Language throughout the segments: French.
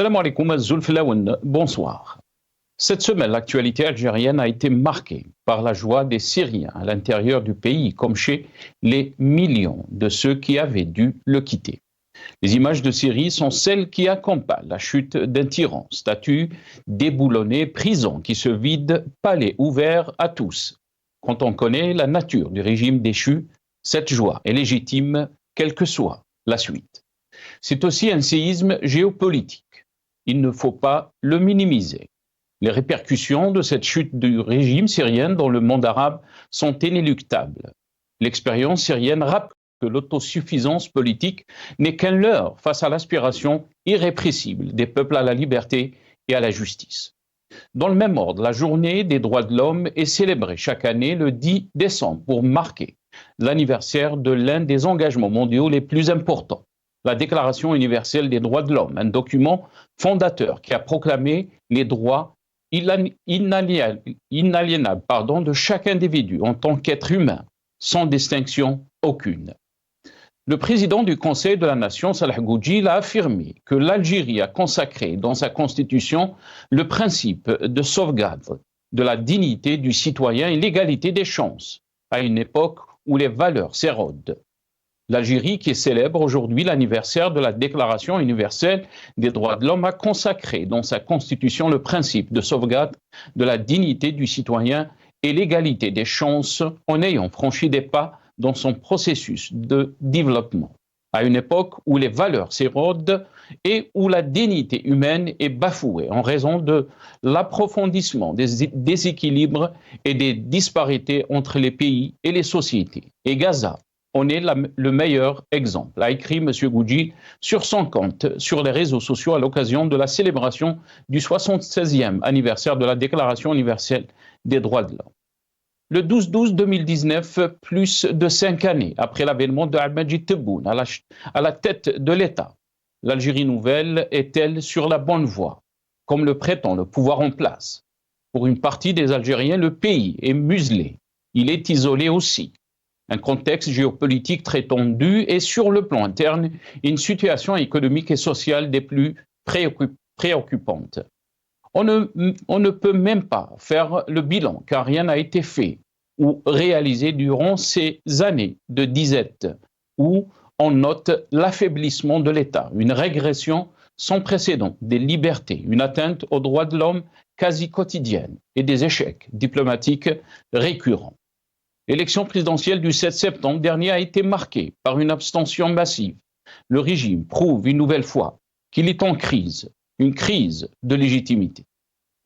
Salam alaikum, Zulflaoun, bonsoir. Cette semaine, l'actualité algérienne a été marquée par la joie des Syriens à l'intérieur du pays, comme chez les millions de ceux qui avaient dû le quitter. Les images de Syrie sont celles qui accompagnent la chute d'un tyran, statues déboulonnées, prisons qui se vident, palais ouverts à tous. Quand on connaît la nature du régime déchu, cette joie est légitime, quelle que soit la suite. C'est aussi un séisme géopolitique. Il ne faut pas le minimiser. Les répercussions de cette chute du régime syrien dans le monde arabe sont inéluctables. L'expérience syrienne rappelle que l'autosuffisance politique n'est qu'un leurre face à l'aspiration irrépressible des peuples à la liberté et à la justice. Dans le même ordre, la journée des droits de l'homme est célébrée chaque année le 10 décembre pour marquer l'anniversaire de l'un des engagements mondiaux les plus importants, la Déclaration universelle des droits de l'homme, un document fondateur qui a proclamé les droits inaliénables de chaque individu en tant qu'être humain, sans distinction aucune. Le président du Conseil de la Nation, Salah Goudjil, a affirmé que l'Algérie a consacré dans sa constitution le principe de sauvegarde de la dignité du citoyen et l'égalité des chances, à une époque où les valeurs s'érodent. L'Algérie, qui célèbre aujourd'hui l'anniversaire de la Déclaration universelle des droits de l'homme, a consacré dans sa constitution le principe de sauvegarde de la dignité du citoyen et l'égalité des chances en ayant franchi des pas dans son processus de développement, à une époque où les valeurs s'érodent et où la dignité humaine est bafouée en raison de l'approfondissement des déséquilibres et des disparités entre les pays et les sociétés. Et Gaza en est le meilleur exemple, a écrit M. Goudjil sur son compte sur les réseaux sociaux à l'occasion de la célébration du 76e anniversaire de la Déclaration universelle des droits de l'homme. Le 12-12-2019, plus de 5 années après l'avènement de Abdelmajid Tebboune à la tête de l'État, l'Algérie nouvelle est-elle sur la bonne voie, comme le prétend le pouvoir en place? Pour une partie des Algériens, le pays est muselé, il est isolé aussi. Un contexte géopolitique très tendu et sur le plan interne, une situation économique et sociale des plus préoccupantes. On ne peut même pas faire le bilan car rien n'a été fait ou réalisé durant ces années de disette où on note l'affaiblissement de l'État, une régression sans précédent des libertés, une atteinte aux droits de l'homme quasi quotidienne et des échecs diplomatiques récurrents. L'élection présidentielle du 7 septembre dernier a été marquée par une abstention massive. Le régime prouve une nouvelle fois qu'il est en crise, une crise de légitimité.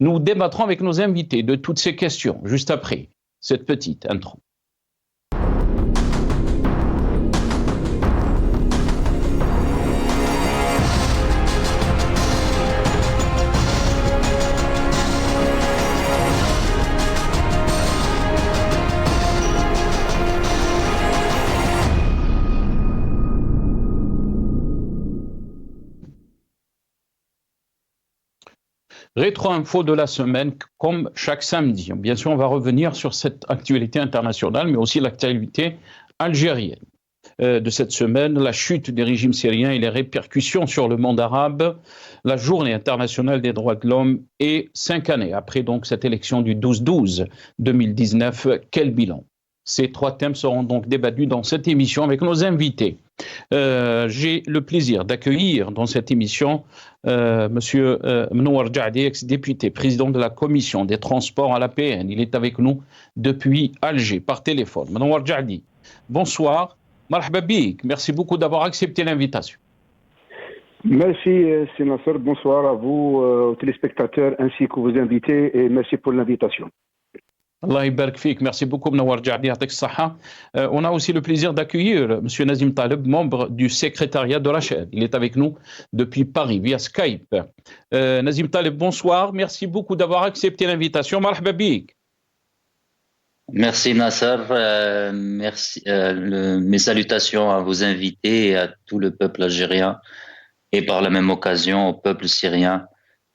Nous débattrons avec nos invités de toutes ces questions juste après cette petite intro. Rétro-info de la semaine, comme chaque samedi. Bien sûr, on va revenir sur cette actualité internationale, mais aussi l'actualité algérienne de cette semaine, la chute des régimes syriens et les répercussions sur le monde arabe, la journée internationale des droits de l'homme et 5 années après donc cette élection du 12-12-2019, quel bilan? Ces 3 thèmes seront donc débattus dans cette émission avec nos invités. J'ai le plaisir d'accueillir dans cette émission Monsieur Mnoar Djadi, ex-député, président de la commission des transports à l'APN. Il est avec nous depuis Alger par téléphone. Mnoar Djadi, bonsoir. Marhaba bik. Merci beaucoup d'avoir accepté l'invitation. Merci, Nasser. Bonsoir à vous, aux téléspectateurs ainsi qu'aux invités, et merci pour l'invitation. Allah يبارك فيك, merci beaucoup Mnoar Djadi, يعطيك الصحة. On a aussi le plaisir d'accueillir Monsieur Nazim Taleb, membre du secrétariat de la chaîne. Il est avec nous depuis Paris via Skype. Nazim Taleb, bonsoir, merci beaucoup d'avoir accepté l'invitation. Marhaba bik. Merci Nasser, merci, mes salutations à vos invités et à tout le peuple algérien et par la même occasion au peuple syrien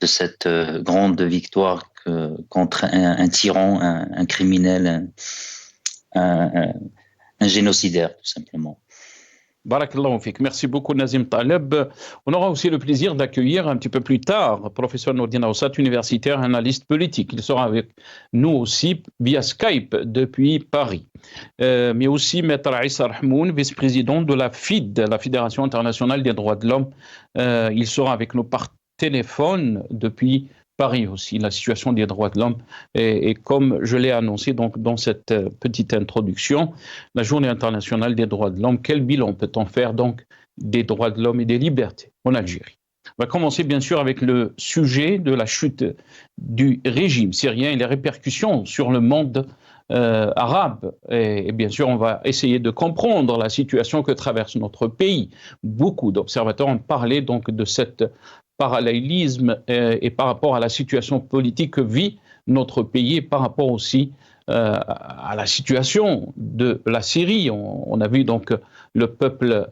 de cette grande victoire contre un tyran, un criminel, un génocidaire tout simplement. Barakallahu fik. Merci beaucoup Nazim Taleb. On aura aussi le plaisir d'accueillir un petit peu plus tard professeur Nourdine Aoussat, universitaire, analyste politique. Il sera avec nous aussi via Skype depuis Paris. Mais aussi Maître Issa Rahmoun, vice-président de la FID, la Fédération internationale des droits de l'homme. Il sera avec nous par téléphone depuis Paris aussi, la situation des droits de l'homme. Et comme je l'ai annoncé donc, dans cette petite introduction, la Journée internationale des droits de l'homme, quel bilan peut-on faire donc des droits de l'homme et des libertés en Algérie? On va commencer bien sûr avec le sujet de la chute du régime syrien et les répercussions sur le monde arabe. Et bien sûr, on va essayer de comprendre la situation que traverse notre pays. Beaucoup d'observateurs ont parlé donc de cette parallélisme et par rapport à la situation politique que vit notre pays et par rapport aussi à la situation de la Syrie. On a vu donc le peuple,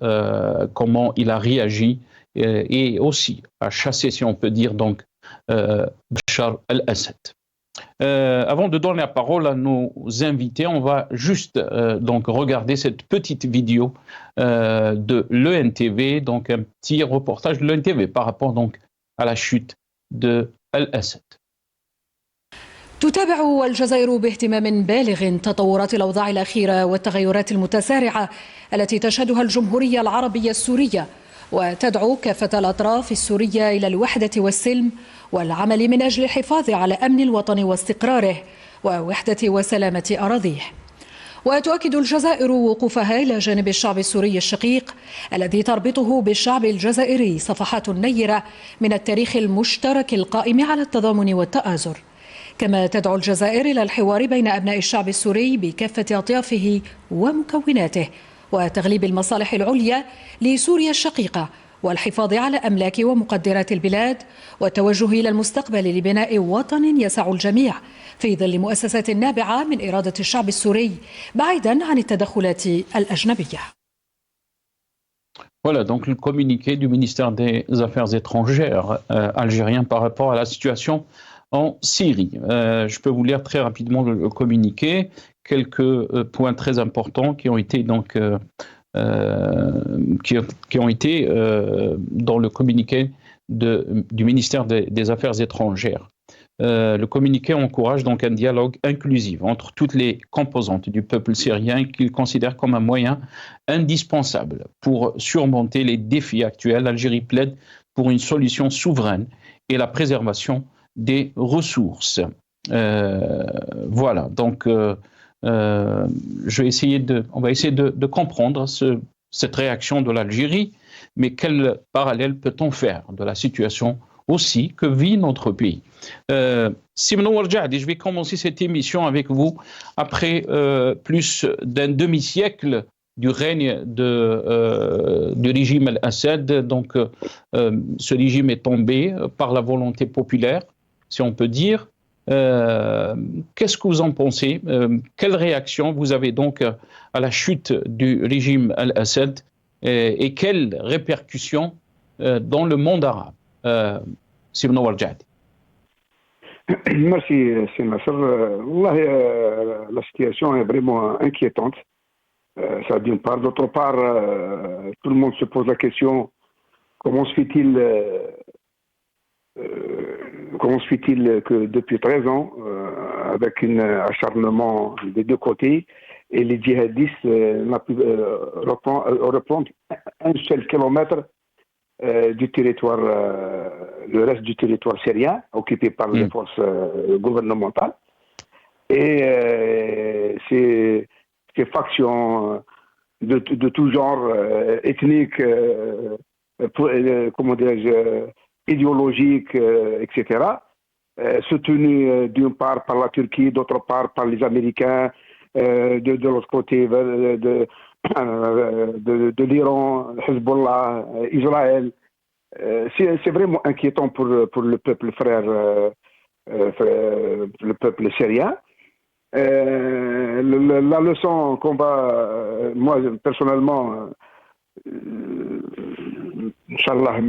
comment il a réagi et aussi a chassé, si on peut dire, donc Bachar el-Assad. Avant de donner la parole à nos invités, on va juste donc regarder cette petite vidéo de l'ENTV, donc un petit reportage de l'ENTV par rapport donc à la chute de el-Assad. تتابع الجزائر باهتمام بالغ تطورات الأوضاع الأخيرة والتغيرات المتسارعة التي تشهدها الجمهورية العربية السورية، وتدعو كافة الأطراف السورية إلى الوحدة والسلم والعمل من أجل الحفاظ على أمن الوطن واستقراره ووحدة وسلامة أراضيه. وتؤكد الجزائر وقوفها إلى جانب الشعب السوري الشقيق الذي تربطه بالشعب الجزائري صفحات نيرة من التاريخ المشترك القائم على التضامن والتآزر. كما تدعو الجزائر إلى الحوار بين أبناء الشعب السوري بكافة أطيافه ومكوناته وتغليب المصالح العليا لسوريا الشقيقة والحفاظ على أملاك ومقدرات البلاد والتوجه إلى المستقبل لبناء وطن يسع الجميع في ظل مؤسسات نابعة من إرادة الشعب السوري بعيدا عن التدخلات الأجنبية. Voilà donc le communiqué du ministère des Affaires étrangères algérien par rapport à la situation en Syrie. Je peux vous lire très rapidement le communiqué, quelques points très importants qui ont été donc qui ont été dans le communiqué du ministère des Affaires étrangères. Le communiqué encourage donc un dialogue inclusif entre toutes les composantes du peuple syrien qu'il considère comme un moyen indispensable pour surmonter les défis actuels. L'Algérie plaide pour une solution souveraine et la préservation des ressources. Voilà, donc on va essayer de comprendre cette réaction de l'Algérie, mais quel parallèle peut-on faire de la situation aussi que vit notre pays? Simon Ouarjadi, je vais commencer cette émission avec vous après plus d'un demi-siècle du règne du régime Al-Assad. Donc, ce régime est tombé par la volonté populaire, si on peut dire. Qu'est-ce que vous en pensez? Quelle réaction vous avez donc à la chute du régime Al-Assad et quelles répercussions dans le monde arabe? Simon Ouarjadi. Merci, c'est Nasser. La situation est vraiment inquiétante. Ça d'une part. D'autre part, tout le monde se pose la question, comment se fait-il que depuis 13 ans, avec un acharnement des deux côtés, et les djihadistes n'ont pu reprendre un seul kilomètre du territoire, le reste du territoire syrien, occupé par les forces gouvernementales. Et ces factions de tout genre, ethniques, comment dirais-je, idéologiques, etc., soutenues d'une part par la Turquie, d'autre part par les Américains, de l'autre côté de l'Iran, Hezbollah, Israël. C'est vraiment inquiétant pour le peuple frère, le peuple syrien. La leçon qu'on va, moi personnellement, Inch'Allah,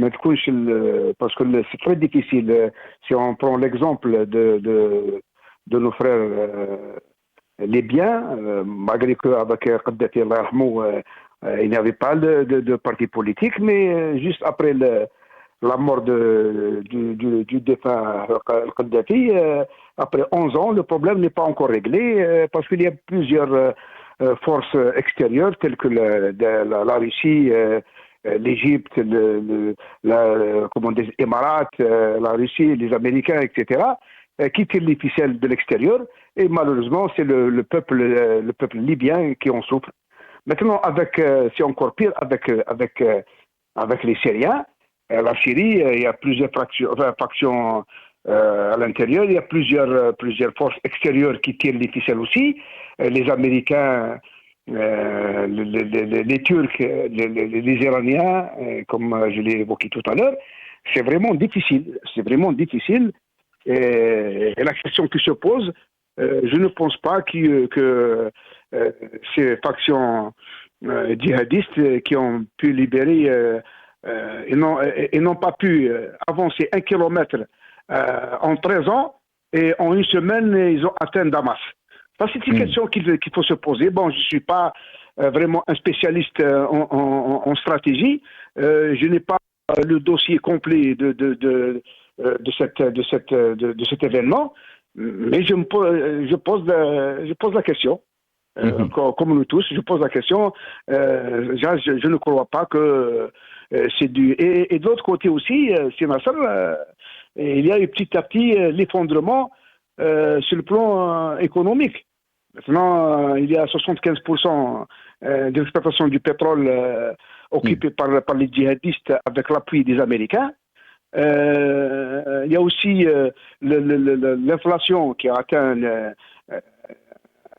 parce que c'est très difficile. Si on prend l'exemple de nos frères libyens, malgré qu'avec Kadhafi, Il n'y avait pas de parti politique, mais juste après la mort du défunt Kadhafi, après 11 ans, le problème n'est pas encore réglé parce qu'il y a plusieurs forces extérieures telles que la Russie, l'Égypte, les Émirats, la Russie, les Américains, etc., qui tirent les ficelles de l'extérieur. Et malheureusement, c'est le peuple libyen qui en souffre. Maintenant, c'est encore pire avec les Syriens. La Syrie, il y a plusieurs factions à l'intérieur, il y a plusieurs forces extérieures qui tirent les ficelles aussi. Les Américains, les Turcs, les Iraniens, comme je l'ai évoqué tout à l'heure. C'est vraiment difficile. Et la question qui se pose, je ne pense pas que ces factions djihadistes qui ont pu libérer et n'ont pas pu avancer 1 kilomètre en 13 ans, et en une semaine, ils ont atteint Damas. Ça, c'est une question qu'il faut se poser. Bon, je ne suis pas vraiment un spécialiste en stratégie. Je n'ai pas le dossier complet de cet événement, mais je pose la question. Comme nous tous, je pose la question. Je ne crois pas que c'est dû. Et de l'autre côté aussi, c'est Nasser, il y a eu petit à petit l'effondrement sur le plan économique. Maintenant, il y a 75% de l'exploitation du pétrole occupée par les djihadistes avec l'appui des Américains. Il y a aussi l'inflation qui a atteint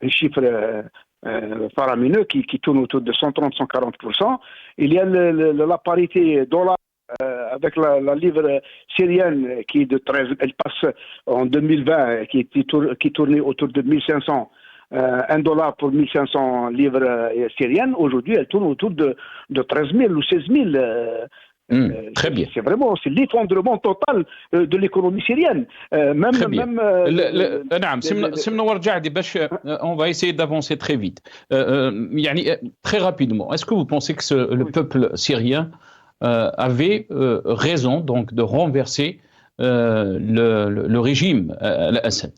un chiffre faramineux qui tourne autour de 130-140%. Il y a la parité dollar avec la livre syrienne qui est de 13, elle passe en 2020, qui tournait autour de 1500. $1 pour 1500 livres syriennes. Aujourd'hui, elle tourne autour de 13 000 ou 16 000. Très bien. C'est l'effondrement total de l'économie syrienne. Très bien. On va essayer d'avancer très vite. Très rapidement, est-ce que vous pensez que le peuple syrien avait raison donc de renverser le régime Assad?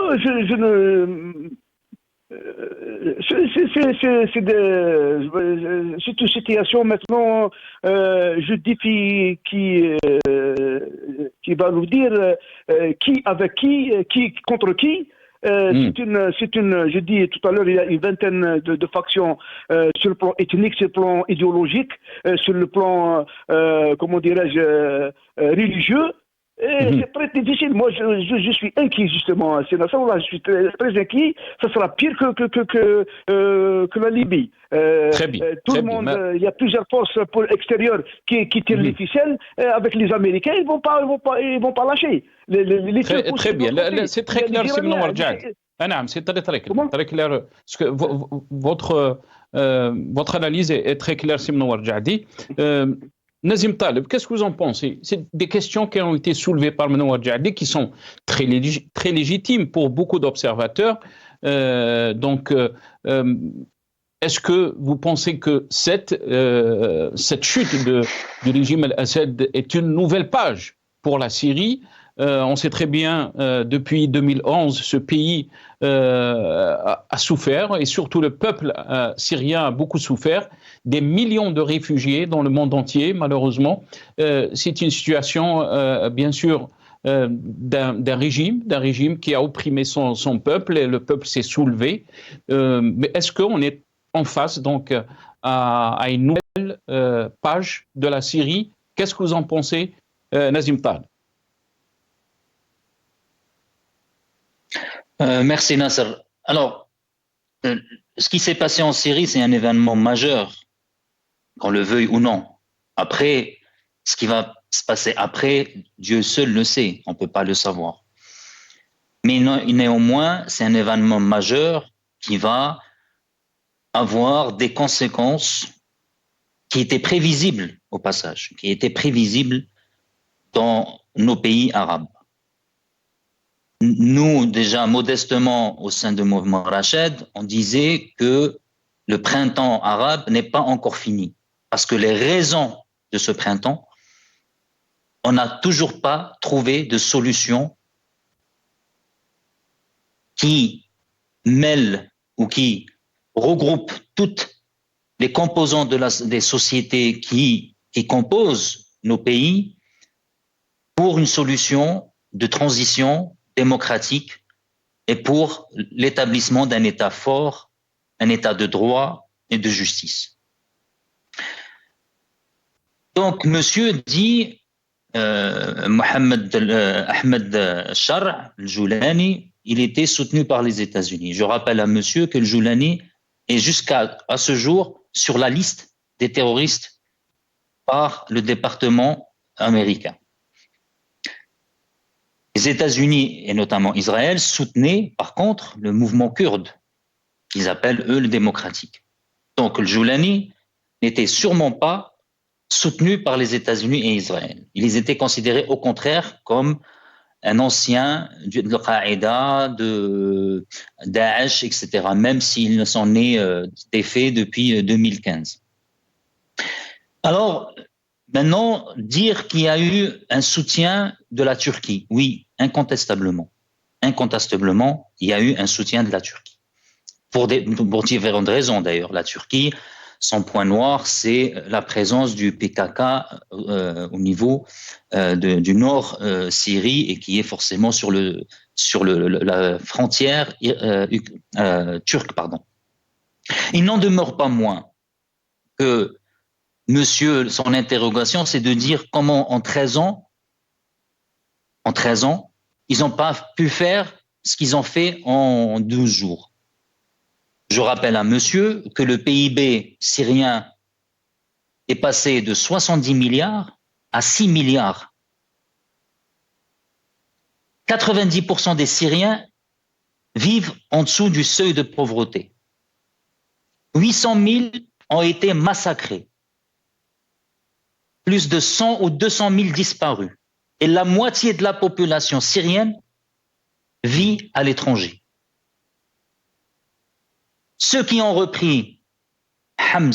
C'est une situation maintenant, je défie qui va nous dire qui avec qui contre qui. Je dis tout à l'heure, il y a une vingtaine de factions sur le plan ethnique, sur le plan idéologique, sur le plan, comment dirais-je, religieux. C'est très difficile. Moi, je suis inquiet, justement. C'est là, je suis très inquiet. Ça sera pire que la Libye. Très bien. Tout le monde, il y a plusieurs forces extérieures qui tirent les ficelles. Avec les Américains, ils vont pas lâcher. Très bien. C'est très clair, Simon Warjad. C'est très clair. Votre analyse est très claire, Simon Warjadi. Nazim Taleb, qu'est-ce que vous en pensez? C'est des questions qui ont été soulevées par Mano Warjadi, qui sont très légitimes pour beaucoup d'observateurs. Est-ce que vous pensez que cette chute du régime Al-Assad est une nouvelle page pour la Syrie? On sait très bien, depuis 2011, ce pays a souffert, et surtout le peuple syrien a beaucoup souffert. Des millions de réfugiés dans le monde entier, malheureusement. C'est une situation, bien sûr, d'un régime qui a opprimé son peuple, et le peuple s'est soulevé. Mais est-ce qu'on est en face donc à une nouvelle page de la Syrie? Qu'est-ce que vous en pensez, Nazim Taleb? Merci Nasser. Alors, ce qui s'est passé en Syrie, c'est un événement majeur, qu'on le veuille ou non. Après, ce qui va se passer après, Dieu seul le sait, on ne peut pas le savoir. Mais néanmoins, c'est un événement majeur qui va avoir des conséquences qui étaient prévisibles au passage, qui étaient prévisibles dans nos pays arabes. Nous, déjà modestement, au sein du mouvement Rached, on disait que le printemps arabe n'est pas encore fini. Parce que les raisons de ce printemps, on n'a toujours pas trouvé de solution qui mêle ou qui regroupe toutes les composants des sociétés qui composent nos pays pour une solution de transition démocratique et pour l'établissement d'un État fort, un État de droit et de justice. Donc, monsieur dit, Mohamed Ahmed Shar, le Joulani, il était soutenu par les États-Unis. Je rappelle à monsieur que le Joulani est jusqu'à ce jour sur la liste des terroristes par le département américain. Les États-Unis et notamment Israël soutenaient par contre le mouvement kurde, qu'ils appellent eux le démocratique. Donc le Joulani n'était sûrement pas soutenu par les États-Unis et Israël. Ils étaient considérés au contraire comme un ancien de Al-Qaïda, de Daesh, etc., même s'il ne s'en est défait depuis 2015. Alors, maintenant, dire qu'il y a eu un soutien de la Turquie, oui, incontestablement. Incontestablement, il y a eu un soutien de la Turquie. Pour différentes raisons d'ailleurs. La Turquie, son point noir, c'est la présence du PKK au niveau du nord Syrie et qui est forcément sur la frontière turque. Pardon. Il n'en demeure pas moins que monsieur, son interrogation, c'est de dire comment en 13 ans, ils n'ont pas pu faire ce qu'ils ont fait en 12 jours. Je rappelle à monsieur que le PIB syrien est passé de 70 milliards à 6 milliards. 90% des Syriens vivent en dessous du seuil de pauvreté. 800 000 ont été massacrés. Plus de 100 ou 200 000 disparus. Et la moitié de la population syrienne vit à l'étranger. Ceux qui ont repris Hams,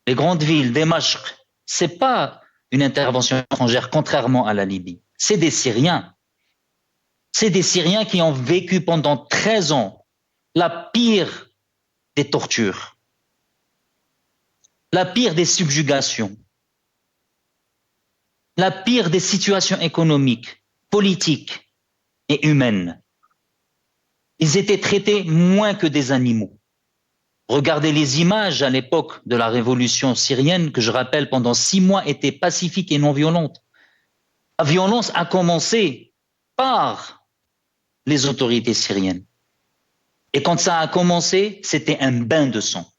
les grandes villes, Damas, c'est pas une intervention étrangère, contrairement à la Libye. C'est des Syriens. C'est des Syriens qui ont vécu pendant 13 ans la pire des tortures, la pire des subjugations, la pire des situations économiques, politiques et humaines. Ils étaient traités moins que des animaux. Regardez les images à l'époque de la révolution syrienne, que je rappelle pendant 6 mois était pacifique et non violente. La violence a commencé par les autorités syriennes. Et quand ça a commencé, c'était un bain de sang.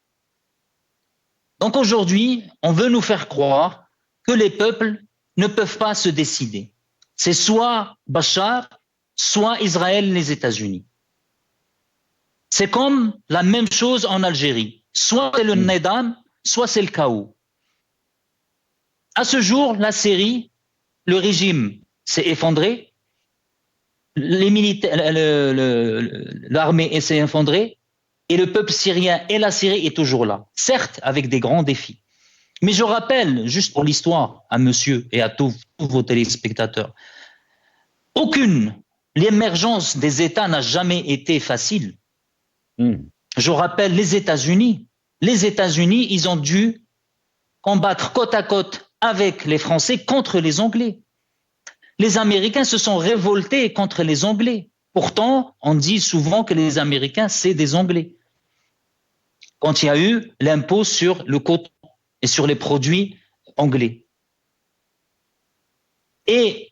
Donc aujourd'hui, on veut nous faire croire que les peuples ne peuvent pas se décider. C'est soit Bachar, soit Israël, les États-Unis. C'est comme la même chose en Algérie. Soit c'est le Nedam, soit c'est le chaos. À ce jour, la Syrie, le régime s'est effondré, l'armée s'est effondrée, et le peuple syrien et la Syrie est toujours là. Certes, avec des grands défis. Mais je rappelle, juste pour l'histoire, à monsieur et à tous vos téléspectateurs, l'émergence des États n'a jamais été facile. Je rappelle les États-Unis. Les États-Unis, ils ont dû combattre côte à côte avec les Français contre les Anglais. Les Américains se sont révoltés contre les Anglais. Pourtant, on dit souvent que les Américains, c'est des Anglais. Quand il y a eu l'impôt sur le coton et sur les produits anglais. Et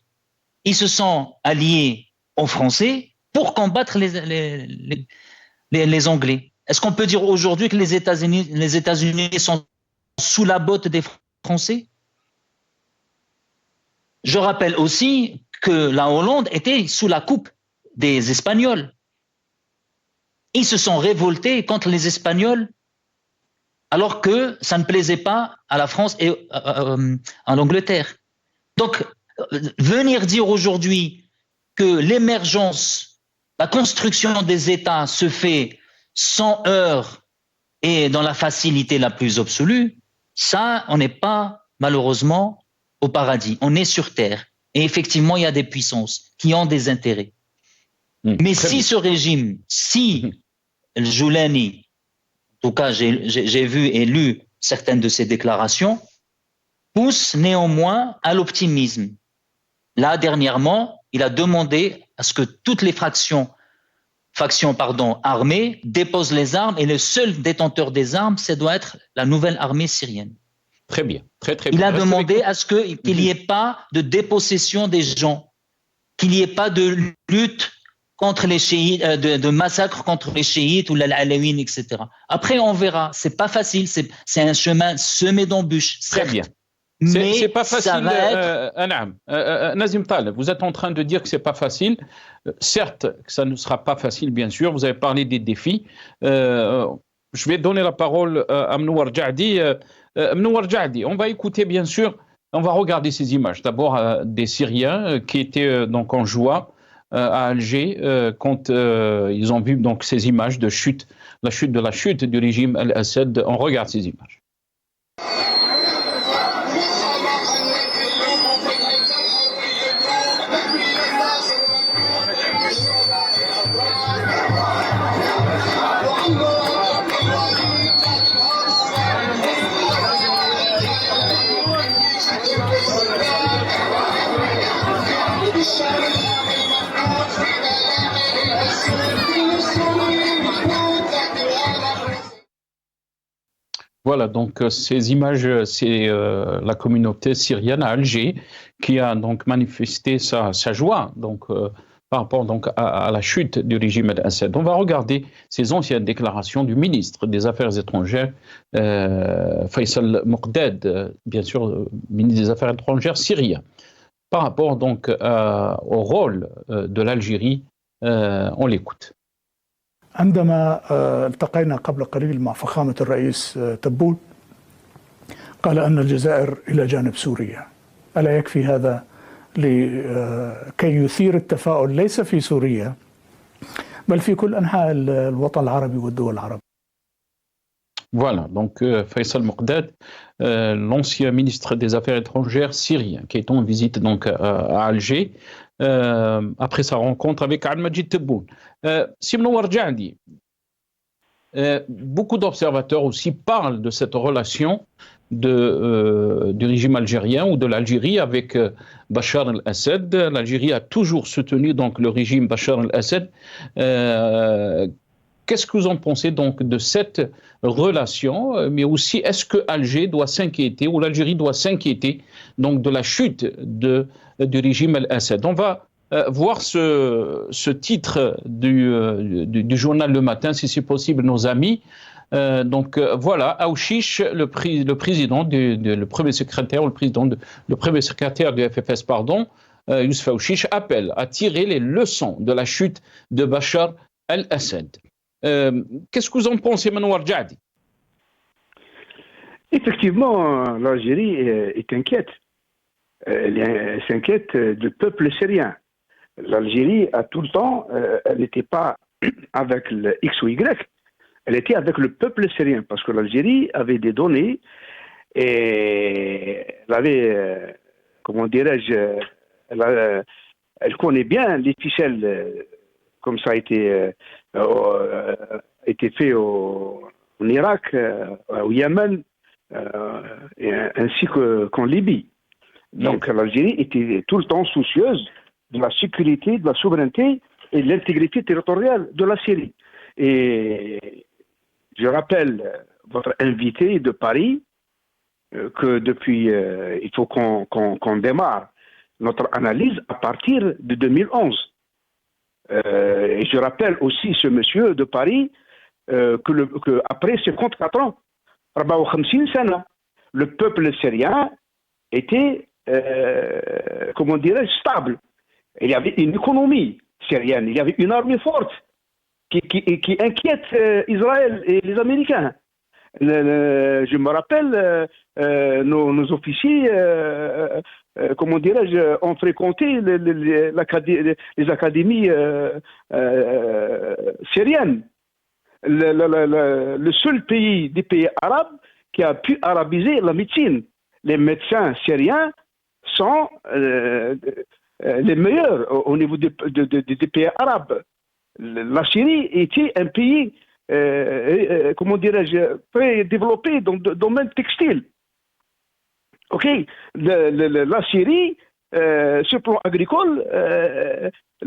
ils se sont alliés aux Français pour combattre les Anglais. Est-ce qu'on peut dire aujourd'hui que les États-Unis sont sous la botte des Français? Je rappelle aussi que la Hollande était sous la coupe des Espagnols. Ils se sont révoltés contre les Espagnols alors que ça ne plaisait pas à la France et à l'Angleterre. Donc, venir dire aujourd'hui que l'émergence, la construction des États se fait sans heurts et dans la facilité la plus absolue, ça, on n'est pas malheureusement au paradis. On est sur Terre. Et effectivement, il y a des puissances qui ont des intérêts. Mais si ce régime, si le Joulani, en tout cas j'ai vu et lu certaines de ses déclarations, pousse néanmoins à l'optimisme. Là, dernièrement, il a demandé à ce que toutes les factions armées déposent les armes et le seul détenteur des armes, ça doit être la nouvelle armée syrienne. Très bien, très bien. Il a demandé à ce qu'il n'y ait pas de dépossession des gens, qu'il n'y ait pas de lutte contre les chiites, de massacre contre les chiites ou les alaouines, etc. Après, on verra. C'est pas facile. C'est un chemin semé d'embûches. Très bien. Mais c'est pas facile. Ça va être... Nazim Taleb, vous êtes en train de dire que c'est pas facile. Certes, que ça ne sera pas facile, bien sûr. Vous avez parlé des défis. Je vais donner la parole à Mnouar Jadi. Mnouar Jadi, on va écouter, bien sûr. On va regarder ces images. D'abord, des Syriens qui étaient donc en joie à Alger quand ils ont vu donc ces images de chute, la chute du régime Al-Assad. On regarde ces images. Voilà, donc ces images, c'est la communauté syrienne à Alger qui a donc manifesté sa joie donc, par rapport donc, à la chute du régime Al-Assad. On va regarder ces anciennes déclarations du ministre des Affaires étrangères, Faisal Moqdad, bien sûr, ministre des Affaires étrangères syrien, par rapport donc au rôle de l'Algérie. On l'écoute. عندما التقينا قبل قليل مع فخامة الرئيس تبون قال أن الجزائر إلى جانب سوريا. ألا يكفي هذا لكي يثير التفاؤل ليس في سوريا بل في كل أنحاء الوطن العربي والدول العربية. Voilà, donc Faisal Moqdad, l'ancien ministre des Affaires étrangères syrien, qui est en visite donc à Alger, après sa rencontre avec Al-Majid Tebboune. Mnouar Jadi, beaucoup d'observateurs aussi parlent de cette relation du régime algérien ou de l'Algérie avec Bachar al-Assad. L'Algérie a toujours soutenu donc, le régime Bachar al-Assad. Qu'est-ce que vous en pensez donc de cette relation, mais aussi est-ce que Alger doit s'inquiéter ou l'Algérie doit s'inquiéter donc de la chute du régime Al-Assad? On va voir ce titre du journal Le Matin, si c'est possible, nos amis. Voilà, Aouchiche, le président, le premier secrétaire, le premier secrétaire du FFS, Youssef Aouchiche, appelle à tirer les leçons de la chute de Bachar al-Assad. Qu'est-ce que vous en pensez, Mnouar Jadi? Effectivement, l'Algérie est inquiète. Elle s'inquiète du peuple syrien. L'Algérie, a tout le temps, elle n'était pas avec le X ou Y, elle était avec le peuple syrien, parce que l'Algérie avait des données et elle avait, comment dirais-je, elle connaît bien les ficelles, comme ça a été fait en Irak, au Yémen, ainsi qu'en Libye. Donc l'Algérie était tout le temps soucieuse de la sécurité, de la souveraineté et de l'intégrité territoriale de la Syrie. Et je rappelle votre invité de Paris que depuis, il faut qu'on démarre notre analyse à partir de 2011. Et je rappelle aussi ce monsieur de Paris que après 54 ans, le peuple syrien était, comment dirais-je, stable. Il y avait une économie syrienne, il y avait une armée forte qui inquiète Israël et les Américains. Je me rappelle, nos officiers, comment dirais-je, ont fréquenté les académies syriennes. Le seul pays des pays arabes qui a pu arabiser la médecine. Les médecins syriens sont les meilleurs au niveau des pays arabes. La Syrie était un pays, comment dirais-je, très développé dans le domaine textile. Ok, la Syrie, sur le plan agricole,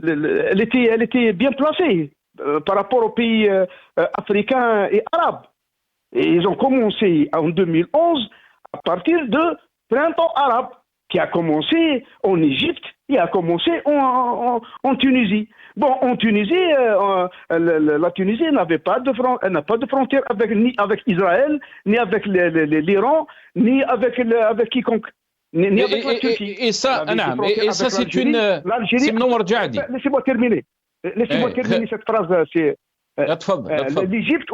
elle était bien placée par rapport aux pays africains et arabes. Et ils ont commencé en 2011 à partir de printemps arabe, qui a commencé en Égypte et a commencé en Tunisie. Bon, en Tunisie, la Tunisie n'a pas de frontière ni avec Israël, ni avec l'Iran, ni avec quiconque. Ni avec la Turquie. Et ça, c'est une... Laissez-moi terminer. Laissez-moi terminer cette phrase. L'Égypte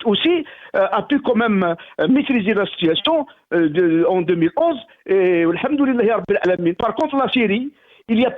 aussi a pu quand même maîtriser la situation en 2011. Et alhamdoulilah rabbil alamin. Par contre, la Syrie, il y a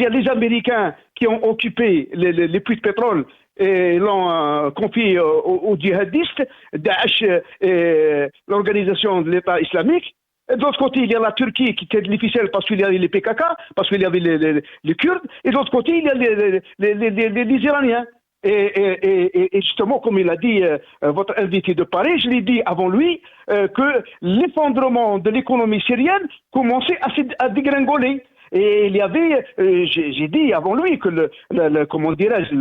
les Américains qui ont occupé les puits de pétrole et l'ont confié aux djihadistes, Daesh et l'organisation de l'État islamique. De l'autre côté, il y a la Turquie qui était difficile parce qu'il y avait les PKK, parce qu'il y avait les Kurdes. Et de l'autre côté, il y a les Iraniens. Et justement, comme il a dit votre invité de Paris, je l'ai dit avant lui, que l'effondrement de l'économie syrienne commençait à dégringoler. Et il y avait, j'ai dit avant lui que comment dirais-je,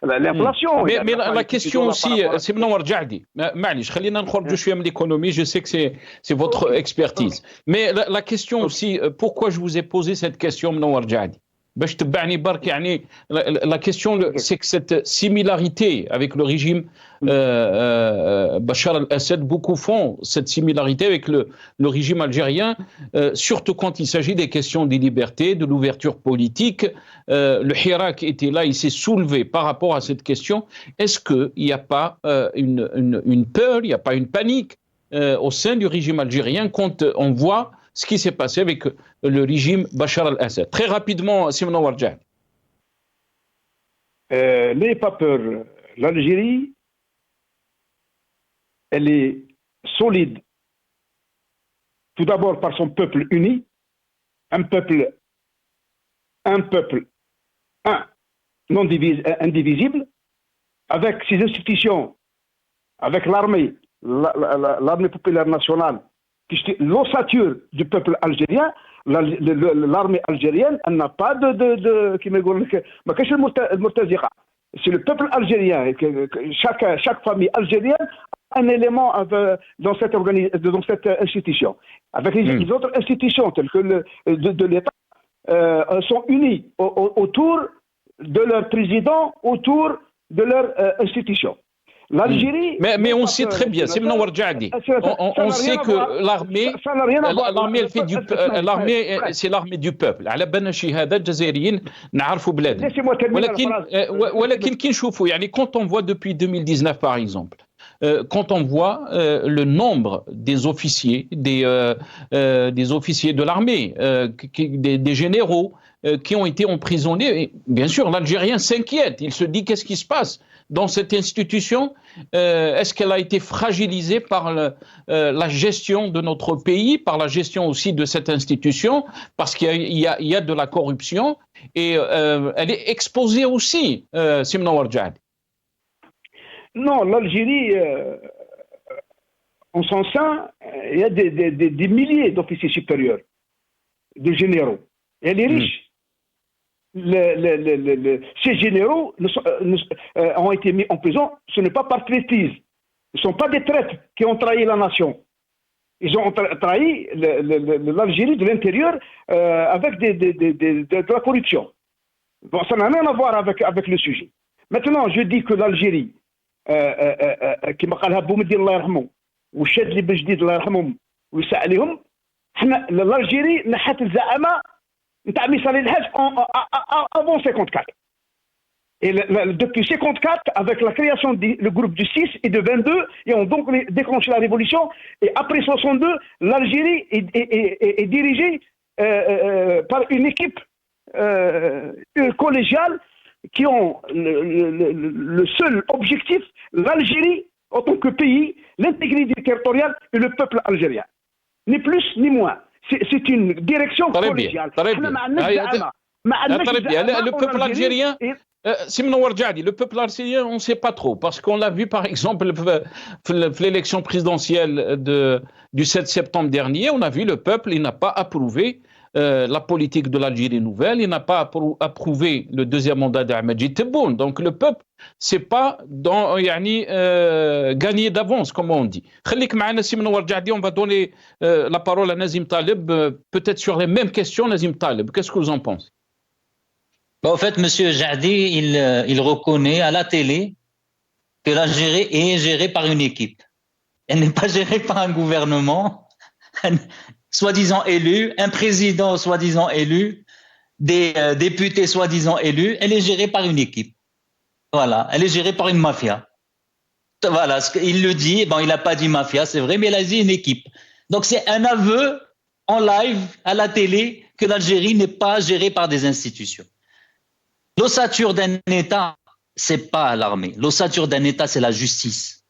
l'inflation. Mais la question aussi, c'est Mnawar Ja'di. معليش خلينا نخرجوا شويه من l'économie, je sais que c'est votre expertise. Mais la question aussi, pourquoi je vous ai posé cette question Mnawar Ja'di? باش تبعني برك يعني la question c'est que cette similarité avec le régime Bachar al-Assad, beaucoup font cette similarité avec le régime algérien, surtout quand il s'agit des questions des libertés, de l'ouverture politique. Le Hirak était là, il s'est soulevé par rapport à cette question. Est-ce qu'il n'y a pas une peur, il n'y a pas une panique au sein du régime algérien quand on voit ce qui s'est passé avec le régime Bachar al-Assad? Très rapidement, Simon Warjah. N'ayez pas peur. L'Algérie, elle est solide. Tout d'abord par son peuple uni, un peuple indivisible, avec ses institutions, avec l'armée populaire nationale, l'ossature du peuple algérien. L'armée algérienne, elle n'a pas c'est le peuple algérien. Chaque famille algérienne a un élément dans cette institution. Avec les autres institutions telles que de l'État sont unies autour de leur président, autour de leur institution. L'Algérie. Mais on sait très bien, c'est Mnawar Ja'di. On sait que l'armée c'est l'armée du peuple. على بالنا شهادات جزائريين نعرفوا بلادنا. ولكن كي نشوفوا يعني quand on voit depuis 2019 par exemple, quand on voit le nombre des officiers, des officiers de l'armée, des généraux qui ont été emprisonnés, et bien sûr l'Algérien s'inquiète, il se dit qu'est-ce qui se passe dans cette institution? Est-ce qu'elle a été fragilisée par la gestion de notre pays, par la gestion aussi de cette institution, parce qu'il y a de la corruption et elle est exposée aussi, Simon Warjad? Non, l'Algérie, en son sein, il y a des milliers d'officiers supérieurs, de généraux. Et elle est riche. Ces généraux ont été mis en prison, ce n'est pas par traîtrise. Ce ne sont pas des traîtres qui ont trahi la nation. Ils ont trahi l'Algérie de l'intérieur avec de la corruption. Bon, ça n'a rien à voir avec le sujet. Maintenant, je dis que l'Algérie, qui m'a dit Boumedine Allah yarhamou, ou Chad li Bejdid Allah yarhamou, ou Issa alayhum, l'Algérie n'a pas de za'ama نتاع مصالح الحج avant 54. Et depuis 54, avec la création du groupe du 6 et de 22, ils ont donc déclenché la révolution. Et après 62, l'Algérie est dirigée par une équipe collégiale qui ont le seul objectif, l'Algérie en tant que pays, l'intégrité territoriale et le peuple algérien. Ni plus ni moins. C'est une direction collégiale. Très bien. Le peuple algérien... le peuple algérien, on ne sait pas trop, parce qu'on l'a vu par exemple l'élection présidentielle du 7 septembre dernier, on a vu le peuple, il n'a pas approuvé la politique de l'Algérie nouvelle, il n'a pas approuvé le deuxième mandat d'Ahmed Tebboune. Donc le peuple, c'est pas gagné d'avance, comme on dit. On va donner la parole à Nazim Taleb, peut-être sur les mêmes questions. Nazim Taleb, qu'est-ce que vous en pensez? En fait, M. Jaddi, il reconnaît à la télé que l'Algérie est gérée par une équipe. Elle n'est pas gérée par un gouvernement, soi-disant élu, un président soi-disant élu, des députés soi-disant élus. Elle est gérée par une équipe. Voilà, elle est gérée par une mafia. Voilà, il le dit, bon, il n'a pas dit mafia, c'est vrai, mais il a dit une équipe. Donc c'est un aveu en live à la télé que l'Algérie n'est pas gérée par des institutions. L'ossature d'un État, c'est pas l'armée. L'ossature d'un État, c'est la justice.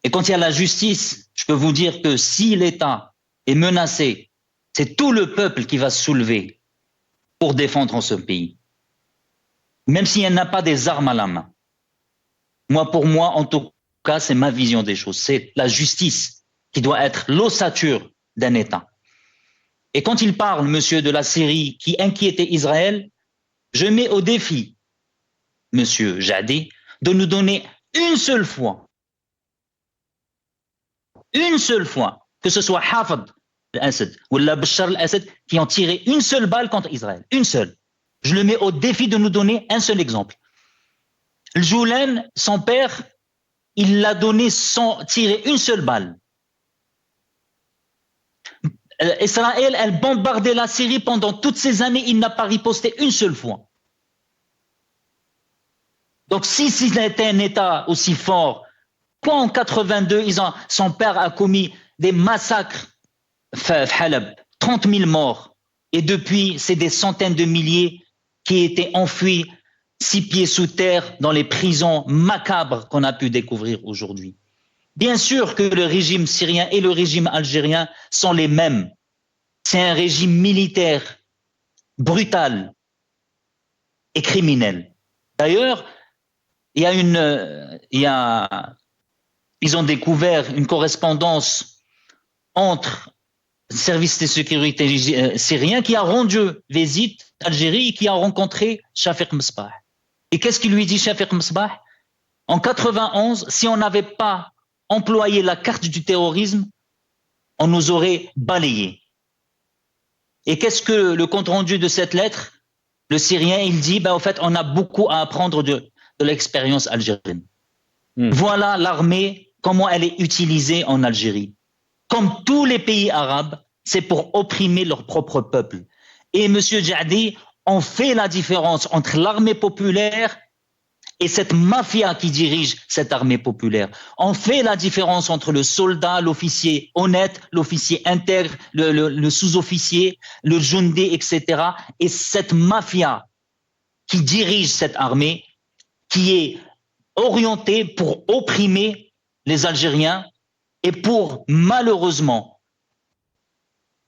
Et quand il y a la justice, je peux vous dire que si l'État est menacé, c'est tout le peuple qui va se soulever pour défendre ce pays. Même s'il n'a pas des armes à la main. Pour moi, en tout cas, c'est ma vision des choses. C'est la justice qui doit être l'ossature d'un État. Et quand il parle, monsieur, de la Syrie qui inquiétait Israël, je mets au défi, monsieur Jaddi, de nous donner une seule fois, que ce soit Hafid al-Assad ou Bachar al-Assad qui ont tiré une seule balle contre Israël. Une seule. Je le mets au défi de nous donner un seul exemple. Le Joulen, son père, il l'a donné sans tirer une seule balle. Israël, elle bombardait la Syrie pendant toutes ces années, il n'a pas riposté une seule fois. Donc si c'était un État aussi fort, pourquoi en 82, son père a commis des massacres, Halab, 30 000 morts, et depuis, c'est des centaines de milliers qui étaient enfuis 6 pieds sous terre dans les prisons macabres qu'on a pu découvrir aujourd'hui. Bien sûr que le régime syrien et le régime algérien sont les mêmes. C'est un régime militaire, brutal et criminel. D'ailleurs, ils ont découvert une correspondance entre le service de sécurité syrien qui a rendu visite à Algérie et qui a rencontré Shafiq Msbah. Et qu'est-ce qu'il lui dit, Shafiq Msbah? En 91, si on n'avait pas employé la carte du terrorisme, on nous aurait balayés. Et qu'est-ce que le compte-rendu de cette lettre? Le Syrien, il dit, en fait, on a beaucoup à apprendre de l'expérience algérienne. Voilà l'armée, comment elle est utilisée en Algérie. Comme tous les pays arabes, c'est pour opprimer leur propre peuple. Et M. Jaddi, on fait la différence entre l'armée populaire et cette mafia qui dirige cette armée populaire. On fait la différence entre le soldat, l'officier honnête, l'officier intègre, le sous-officier, le jundé, etc. et cette mafia qui dirige cette armée, qui est orientée pour opprimer les Algériens et pour, malheureusement,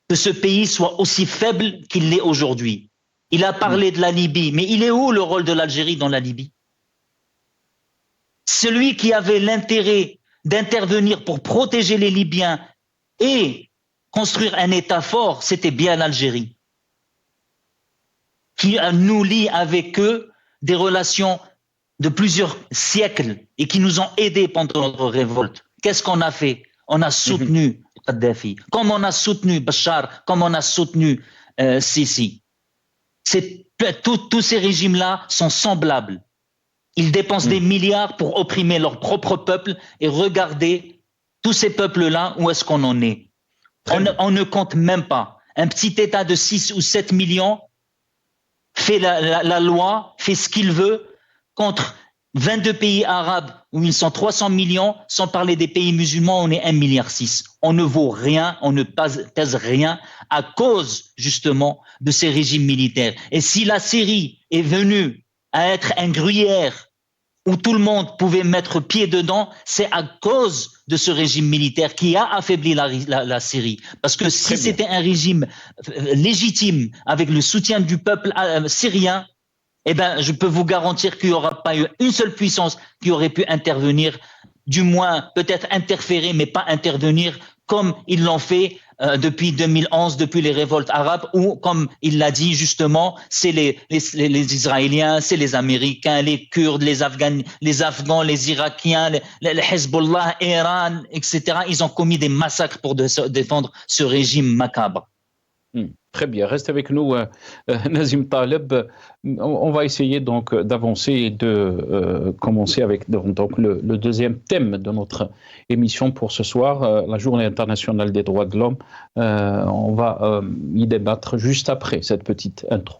que ce pays soit aussi faible qu'il l'est aujourd'hui. Il a parlé de la Libye, mais il est où le rôle de l'Algérie dans la Libye? Celui qui avait l'intérêt d'intervenir pour protéger les Libyens et construire un État fort, c'était bien l'Algérie, qui nous lie avec eux des relations de plusieurs siècles et qui nous ont aidés pendant notre révolte. Qu'est-ce qu'on a fait? On a soutenu Kadhafi, comme on a soutenu Bachar, comme on a soutenu Sisi. Tous ces régimes-là sont semblables. Ils dépensent des milliards pour opprimer leur propre peuple et regardez tous ces peuples-là, où est-ce qu'on en est? On ne compte même pas. Un petit État de 6 ou 7 millions, fait la loi, fait ce qu'il veut contre 22 pays arabes où ils sont 300 millions, sans parler des pays musulmans, on est 1,6 milliard. On ne vaut rien, on ne pèse rien à cause justement de ces régimes militaires. Et si la Syrie est venue à être un gruyère où tout le monde pouvait mettre pied dedans, c'est à cause de ce régime militaire qui a affaibli la Syrie. Parce que si c'était un régime légitime avec le soutien du peuple syrien, eh ben, je peux vous garantir qu'il n'y aura pas eu une seule puissance qui aurait pu intervenir, du moins peut-être interférer, mais pas intervenir comme ils l'ont fait depuis 2011, depuis les révoltes arabes, où, comme il l'a dit justement, c'est les Israéliens, c'est les Américains, les Kurdes, les Afghans, les Irakiens, les Hezbollah, Iran, etc. Ils ont commis des massacres pour défendre ce régime macabre. Très bien, reste avec nous, Nazim Taleb. On va essayer donc d'avancer et de commencer avec donc le deuxième thème de notre émission pour ce soir, la Journée internationale des droits de l'homme. On va y débattre juste après cette petite intro.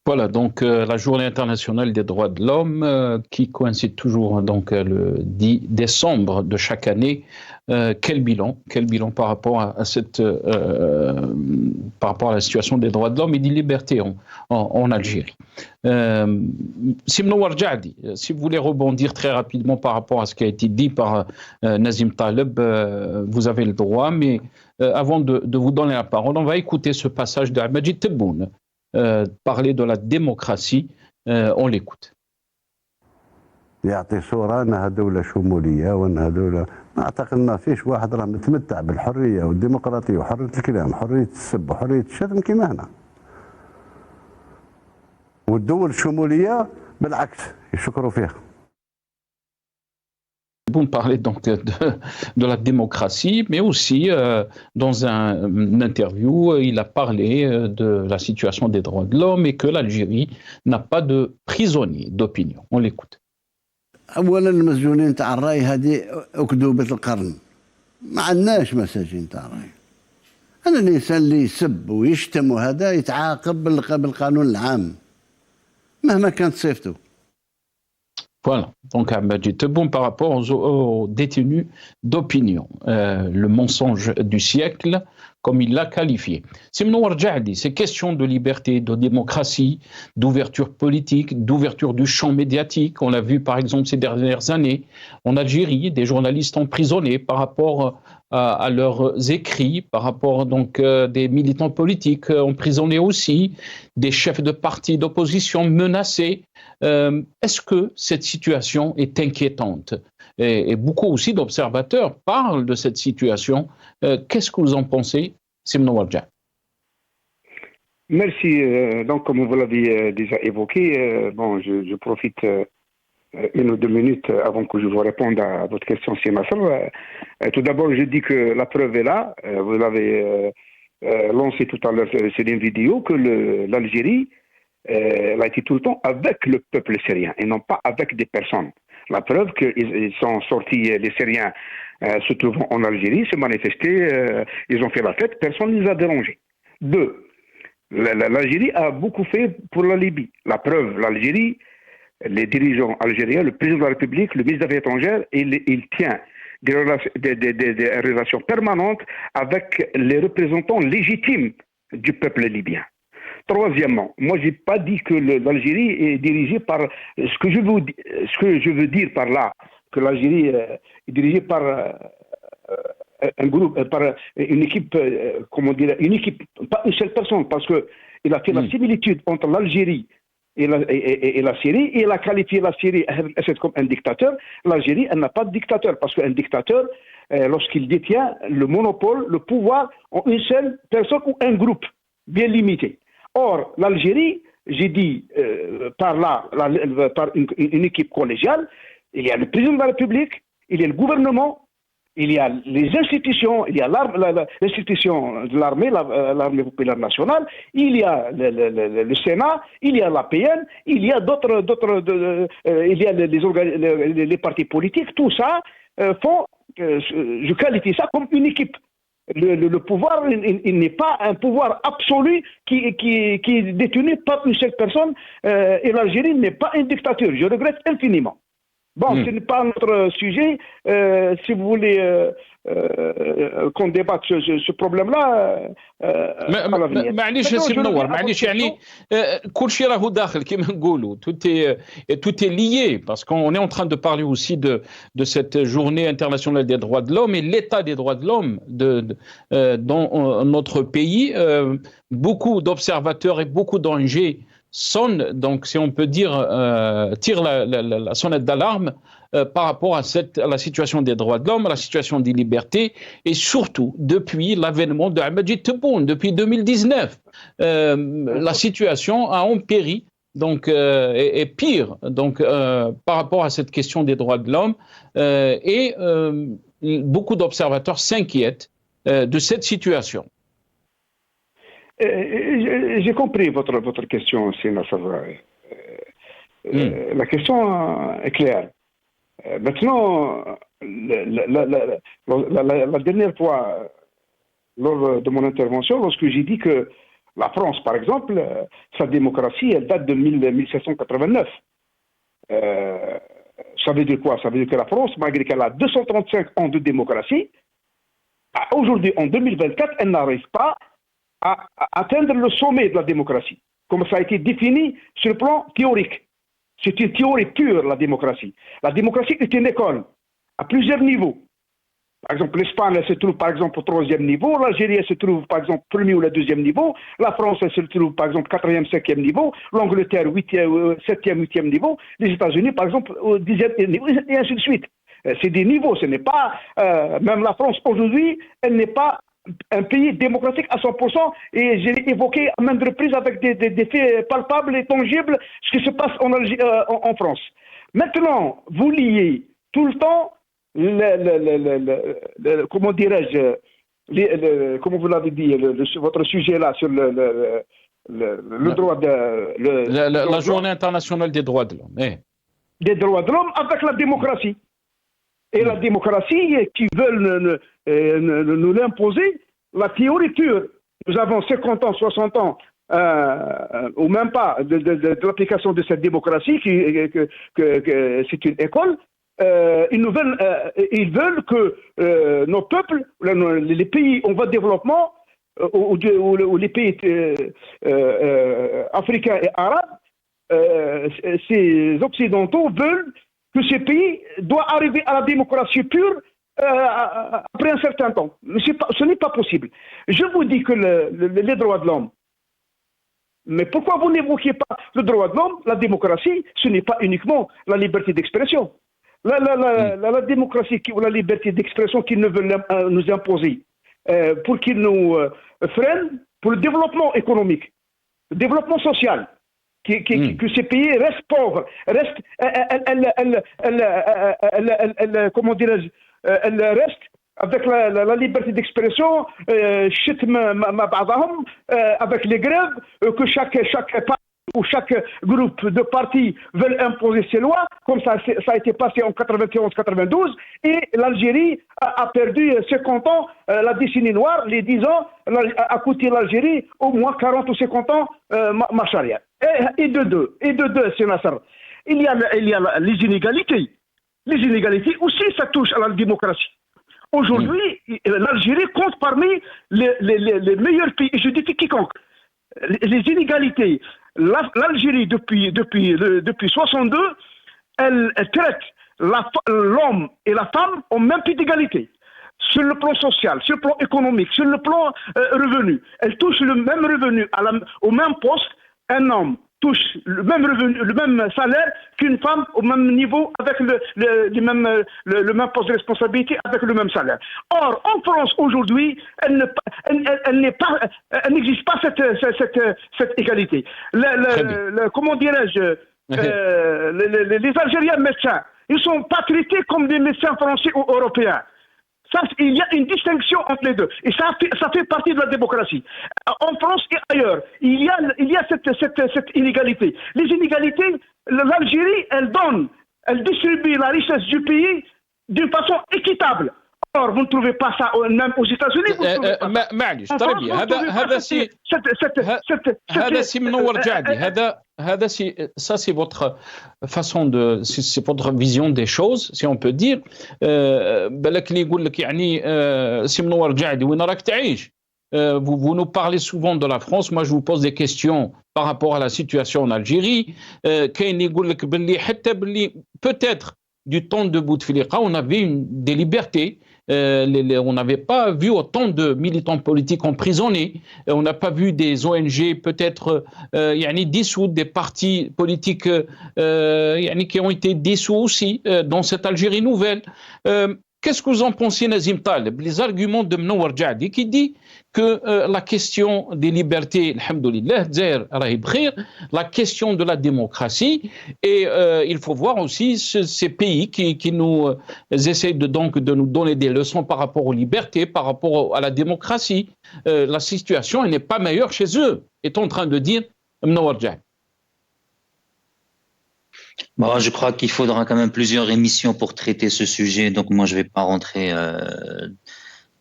Voilà, donc la Journée internationale des droits de l'homme qui coïncide toujours donc le 10 décembre de chaque année. Quel bilan par rapport à la situation des droits de l'homme et des libertés en Algérie. Simno Warjadi, si vous voulez rebondir très rapidement par rapport à ce qui a été dit par Nazim Taleb, vous avez le droit, mais avant de vous donner la parole, on va écouter ce passage de Majid Tebboune. Parler de la démocratie, on l'écoute. يعطي صورة أنها دولة شمولية وأنها دولة أعتقد ما فيش واحد راه متمتع بالحرية والديمقراطية وحرية الكلام وحرية السب وحرية الشتم كما هنا. والدول الشمولية بالعكس يشكروا فيها. Vous parlez donc de la démocratie, mais aussi dans une interview, il a parlé de la situation des droits de l'homme et que l'Algérie n'a pas de prisonniers d'opinion. On l'écoute. أولا المسجونين تاع الرأي هذه أكذوبة القرن. ما عندناش مساجين تاع الرأي. أنا الإنسان اللي يسب ويشتم وهذا يتعاقب بالقانون العام مهما كانت صفته. Voilà, donc Majid Tebboune par rapport aux détenus d'opinion, le mensonge du siècle, comme il l'a qualifié. Simno Warjadi, ces questions de liberté, de démocratie, d'ouverture politique, d'ouverture du champ médiatique, on l'a vu par exemple ces dernières années en Algérie, des journalistes emprisonnés par rapport à leurs écrits, par rapport donc des militants politiques emprisonnés aussi, des chefs de partis d'opposition menacés. Est-ce que cette situation est inquiétante? Et beaucoup aussi d'observateurs parlent de cette situation. Qu'est-ce que vous en pensez, Simno Warja? Merci. Donc, comme vous l'avez déjà évoqué, je profite une ou deux minutes avant que je vous réponde à votre question, c'est ma soeur. Tout d'abord, je dis que la preuve est là. Vous l'avez lancé tout à l'heure sur une vidéo que l'Algérie elle a été tout le temps avec le peuple syrien et non pas avec des personnes. La preuve qu'ils sont sortis, les Syriens se trouvant en Algérie, se manifester, ils ont fait la fête, personne ne les a dérangés. Deux, l'Algérie a beaucoup fait pour la Libye. La preuve, l'Algérie, les dirigeants algériens, le président de la République, le ministre des Affaires étrangères, il tient des relations permanentes avec les représentants légitimes du peuple libyen. Troisièmement, moi je n'ai pas dit que l'Algérie est dirigée par ce que je veux dire par là, que l'Algérie est dirigée par un groupe, par une équipe, comment dire, une équipe, pas une seule personne, parce que il a fait la similitude entre l'Algérie et la Syrie, et il a qualifié la Syrie comme un dictateur. L'Algérie, elle n'a pas de dictateur, parce qu'un dictateur, lorsqu'il détient le monopole, le pouvoir en une seule personne ou un groupe bien limité. Or, l'Algérie, j'ai dit par une équipe collégiale, il y a le président de la République, il y a le gouvernement, il y a les institutions, il y a l'institution de l'armée, l'armée populaire nationale, il y a le Sénat, il y a l'APN, il y a il y a les partis politiques, tout ça font, je qualifie ça comme une équipe. Le pouvoir, il n'est pas un pouvoir absolu qui est détenu par une seule personne, et l'Algérie n'est pas une dictature. Je regrette infiniment. Bon, ce n'est pas notre sujet. Si vous voulez qu'on débatte ce problème-là, معليش سي منور معليش يعني كل شيء راهو داخل كما نقولوا tout est lié parce qu'on est en train de parler aussi de cette journée internationale des droits de l'homme et l'état des droits de l'homme dans notre pays. Beaucoup d'observateurs et beaucoup d'ONG sonne, donc si on peut dire, tire la sonnette d'alarme par rapport à la situation des droits de l'homme, à la situation des libertés, et surtout depuis l'avènement de Ahmadji Tebboune, depuis 2019. La situation a empiré, donc, est pire donc, par rapport à cette question des droits de l'homme, et beaucoup d'observateurs s'inquiètent de cette situation. J'ai compris votre question, Sina Savra. La question est claire. Maintenant, la dernière fois, lors de mon intervention, lorsque j'ai dit que la France, par exemple, sa démocratie, elle date de 1789. Ça veut dire quoi? Ça veut dire que la France, malgré qu'elle a 235 ans de démocratie, aujourd'hui, en 2024, elle n'arrive pas à atteindre le sommet de la démocratie, comme ça a été défini sur le plan théorique. C'est une théorie pure, la démocratie. La démocratie est une école à plusieurs niveaux. Par exemple, l'Espagne, elle se trouve par exemple au 3e niveau, l'Algérie, elle se trouve par exemple au 1er ou le 2e niveau, la France, elle se trouve par exemple au 4e, 5e niveau, l'Angleterre, 7e, 8e niveau, les États-Unis, par exemple, au 10e niveau, et ainsi de suite. C'est des niveaux, ce n'est pas... même la France, aujourd'hui, elle n'est pas un pays démocratique à 100%, et j'ai évoqué à maintes reprises avec des faits palpables et tangibles ce qui se passe en France. Maintenant, vous liez tout le temps, comment dirais-je, comme vous l'avez dit, votre sujet là sur le droit de... la journée internationale des droits de l'homme. Des droits de l'homme avec la démocratie. Et la démocratie qui veulent nous l'imposer, la théorie pure. Nous avons 50 ans, 60 ans, ou même pas, de l'application de cette démocratie, que c'est une école. Ils veulent que nos peuples, les pays en voie de développement, ou les pays africains et arabes, ces occidentaux veulent que ces pays doivent arriver à la démocratie pure après un certain temps. Mais ce n'est pas possible. Je vous dis que les droits de l'homme, mais pourquoi vous n'évoquez pas le droit de l'homme? La démocratie, ce n'est pas uniquement la liberté d'expression. La démocratie ou la liberté d'expression qu'ils ne veulent nous imposer pour qu'ils nous freinent pour le développement économique, le développement social. Que ces pays restent pauvres, comment dirais-je, elles restent avec la liberté d'expression, avec les grèves, que chaque parti ou chaque groupe de partis veulent imposer ses lois, comme ça a été passé en 91-92, et l'Algérie a perdu 50 ans, la décennie noire, les 10 ans, a coûté l'Algérie au moins 40 ou 50 ans, marche arrière. Et de deux, c'est Nasser. Il y a les inégalités. Les inégalités aussi, ça touche à la démocratie. Aujourd'hui, l'Algérie compte parmi les meilleurs pays, et je dis quiconque. Les inégalités, l'Algérie depuis 62, elle traite l'homme et la femme au même pied d'égalité. Sur le plan social, sur le plan économique, sur le plan revenu. Elle touche le même revenu au même poste. Un homme touche le même revenu, le même salaire qu'une femme au même niveau avec le même poste de responsabilité avec le même salaire. Or, en France aujourd'hui, elle n'existe pas cette égalité. Comment dirais-je, les Algériens médecins, ils ne sont pas traités comme des médecins français ou européens. Ça, il y a une distinction entre les deux. Et ça fait partie de la démocratie. En France et ailleurs, il y a cette inégalité. Les inégalités, l'Algérie, elle distribue la richesse du pays d'une façon équitable. Or, vous ne trouvez pas ça même aux États-Unis. معليش طريبي هذا سي منور جعدي هذا ça c'est votre façon de c'est votre vision des choses si on peut dire بالك اللي يقول لك يعني سي منور جعدي وين راك تعيش vous nous parlez souvent de la France. Moi, je vous pose des questions par rapport à la situation en Algérie. كاين يقول لك باللي حتى باللي peut-être du temps de Bouteflika, on avait des libertés. On n'avait pas vu autant de militants politiques emprisonnés. On n'a pas vu des ONG peut-être dissoutes, des partis politiques qui ont été dissous aussi dans cette Algérie nouvelle. Qu'est-ce que vous en pensez, Nazim Taleb? Les arguments de Mnowar Jaddi qui dit que la question des libertés, alhamdoulilah, la question de la démocratie, et il faut voir aussi ces pays qui nous essayent de nous donner des leçons par rapport aux libertés, par rapport à la démocratie. La situation n'est pas meilleure chez eux, est en train de dire Mnowar Jaddi. Bon, je crois qu'il faudra quand même plusieurs émissions pour traiter ce sujet. Donc moi, je ne vais pas rentrer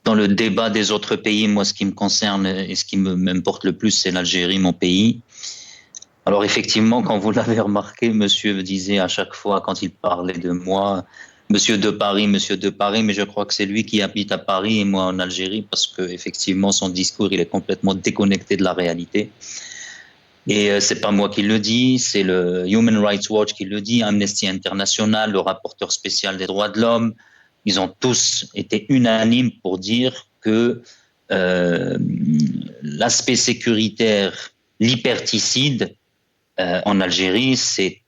dans le débat des autres pays. Moi, ce qui me concerne et ce qui m'importe le plus, c'est l'Algérie, mon pays. Alors effectivement, quand vous l'avez remarqué, monsieur disait à chaque fois, quand il parlait de moi, monsieur de Paris, mais je crois que c'est lui qui habite à Paris et moi en Algérie, parce que effectivement, son discours, il est complètement déconnecté de la réalité. Et c'est pas moi qui le dis, c'est le Human Rights Watch qui le dit, Amnesty International, le rapporteur spécial des droits de l'homme. Ils ont tous été unanimes pour dire que l'aspect sécuritaire, l'hyperticide en Algérie s'est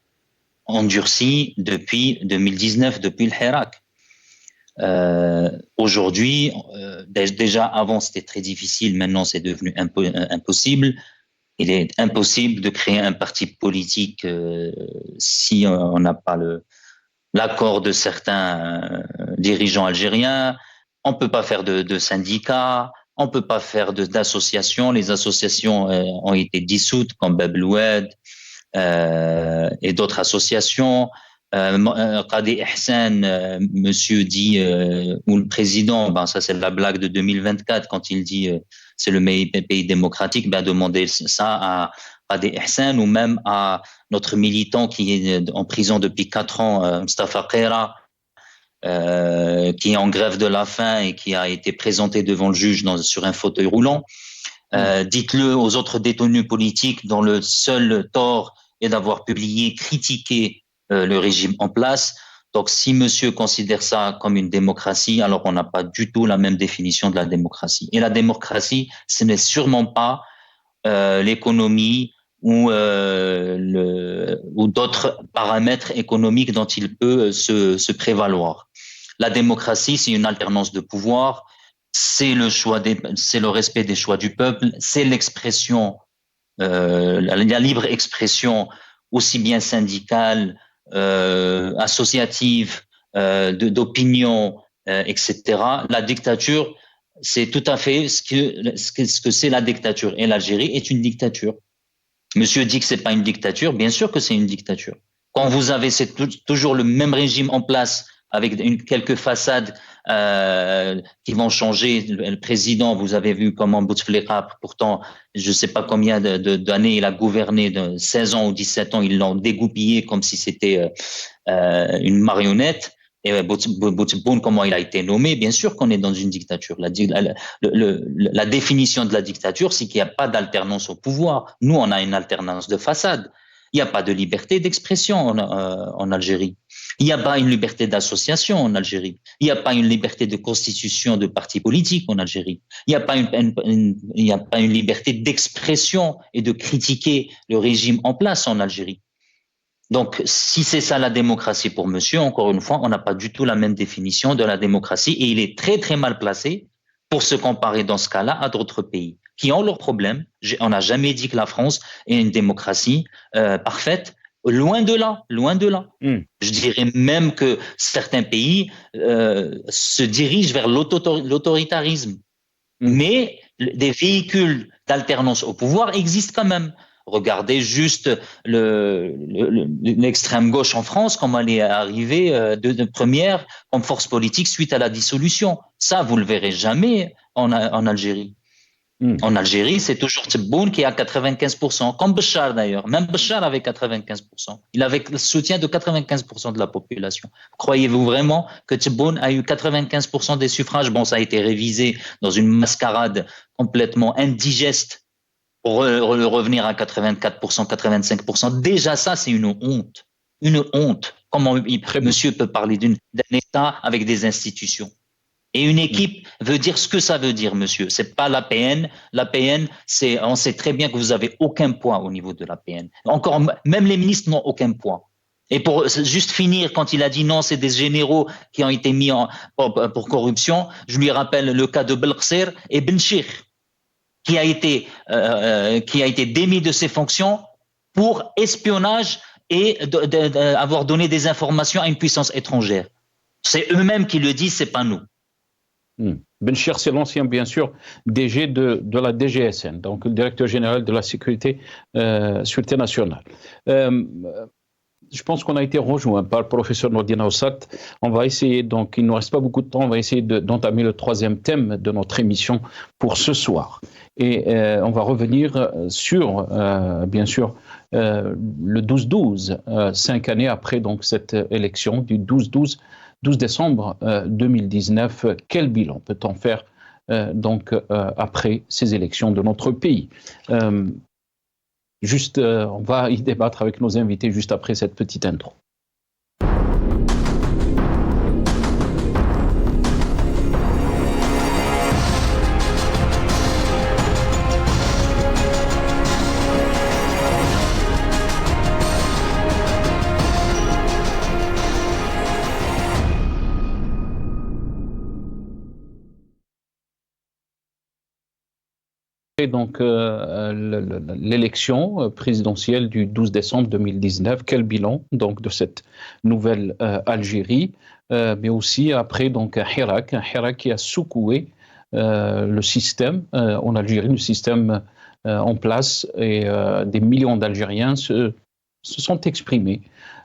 endurci depuis 2019, depuis le Hirak. Aujourd'hui, déjà avant c'était très difficile, maintenant c'est devenu impossible. Il est impossible de créer un parti politique si on n'a pas l'accord de certains dirigeants algériens. On ne peut pas faire de syndicats, on ne peut pas faire d'associations. Les associations ont été dissoutes comme Babloued et d'autres associations. Qadi Ihsan, monsieur dit, ou le président, ça c'est la blague de 2024 quand il dit c'est le pays démocratique, demandez ça à Qadi Ihsan ou même à notre militant qui est en prison depuis 4 ans, Mustafa Qera, qui est en grève de la faim et qui a été présenté devant le juge sur un fauteuil roulant. Dites-le aux autres détenus politiques dont le seul tort est d'avoir publié, critiqué le régime en place. Donc, si monsieur considère ça comme une démocratie, alors on n'a pas du tout la même définition de la démocratie. Et la démocratie, ce n'est sûrement pas l'économie ou d'autres paramètres économiques dont il peut se prévaloir. La démocratie, c'est une alternance de pouvoir, c'est c'est le respect des choix du peuple, c'est l'expression, la libre expression aussi bien syndicale, associative, d'opinion, etc. La dictature, c'est tout à fait ce que c'est la dictature. Et l'Algérie est une dictature. Monsieur dit que c'est pas une dictature, bien sûr que c'est une dictature. Quand vous avez toujours le même régime en place avec quelques façades qui vont changer. Le président, vous avez vu comment Bouteflika, pourtant, je ne sais pas combien d'années il a gouverné, de 16 ans ou 17 ans, ils l'ont dégoupillé comme si c'était une marionnette. Et Bouteflika, comment il a été nommé, bien sûr qu'on est dans une dictature. La définition de la dictature, c'est qu'il n'y a pas d'alternance au pouvoir. Nous, on a une alternance de façade. Il n'y a pas de liberté d'expression en Algérie. Il n'y a pas une liberté d'association en Algérie. Il n'y a pas une liberté de constitution de partis politiques en Algérie. Il n'y a pas une liberté d'expression et de critiquer le régime en place en Algérie. Donc, si c'est ça la démocratie pour monsieur, encore une fois, on n'a pas du tout la même définition de la démocratie et il est très, très mal placé pour se comparer dans ce cas-là à d'autres pays qui ont leurs problèmes. On n'a jamais dit que la France est une démocratie parfaite. Loin de là, loin de là. Je dirais même que certains pays se dirigent vers l'autoritarisme. Mais des véhicules d'alternance au pouvoir existent quand même. Regardez juste l'extrême gauche en France, comment elle est arrivée de première comme force politique suite à la dissolution. Ça, vous le verrez jamais en Algérie. En Algérie, c'est toujours Tebboune qui est à 95%, comme Béchar d'ailleurs. Même Béchar avait 95%. Il avait le soutien de 95% de la population. Croyez-vous vraiment que Tebboune a eu 95% des suffrages? Bon, ça a été révisé dans une mascarade complètement indigeste pour revenir à 84%, 85%. Déjà ça, c'est une honte. Une honte. Comment monsieur peut parler d'un État avec des institutions? Et une équipe veut dire ce que ça veut dire, monsieur. C'est pas l'APN. L'APN, on sait très bien que vous avez aucun poids au niveau de l'APN. Encore, même les ministres n'ont aucun poids. Et pour juste finir, quand il a dit non, c'est des généraux qui ont été mis pour corruption, je lui rappelle le cas de Belqsir et Benchir, qui a été démis de ses fonctions pour espionnage et avoir donné des informations à une puissance étrangère. C'est eux-mêmes qui le disent, c'est pas nous. Benchir, c'est l'ancien, bien sûr, DG de la DGSN, donc le directeur général de la sécurité nationale. Je pense qu'on a été rejoint par le professeur Nordine Aoussat. On va essayer, donc il ne nous reste pas beaucoup de temps, on va essayer d'entamer le troisième thème de notre émission pour ce soir. Et on va revenir sur, bien sûr, le 12-12, 5 années après donc, cette élection du 12 décembre 2019. Quel bilan peut-on faire après ces élections de notre pays? On va y débattre avec nos invités juste après cette petite intro. Donc l'élection présidentielle du 12 décembre 2019, quel bilan donc de cette nouvelle Algérie, mais aussi après donc un Hirak qui a secoué le système en Algérie, le système en place, et des millions d'Algériens se sont exprimés,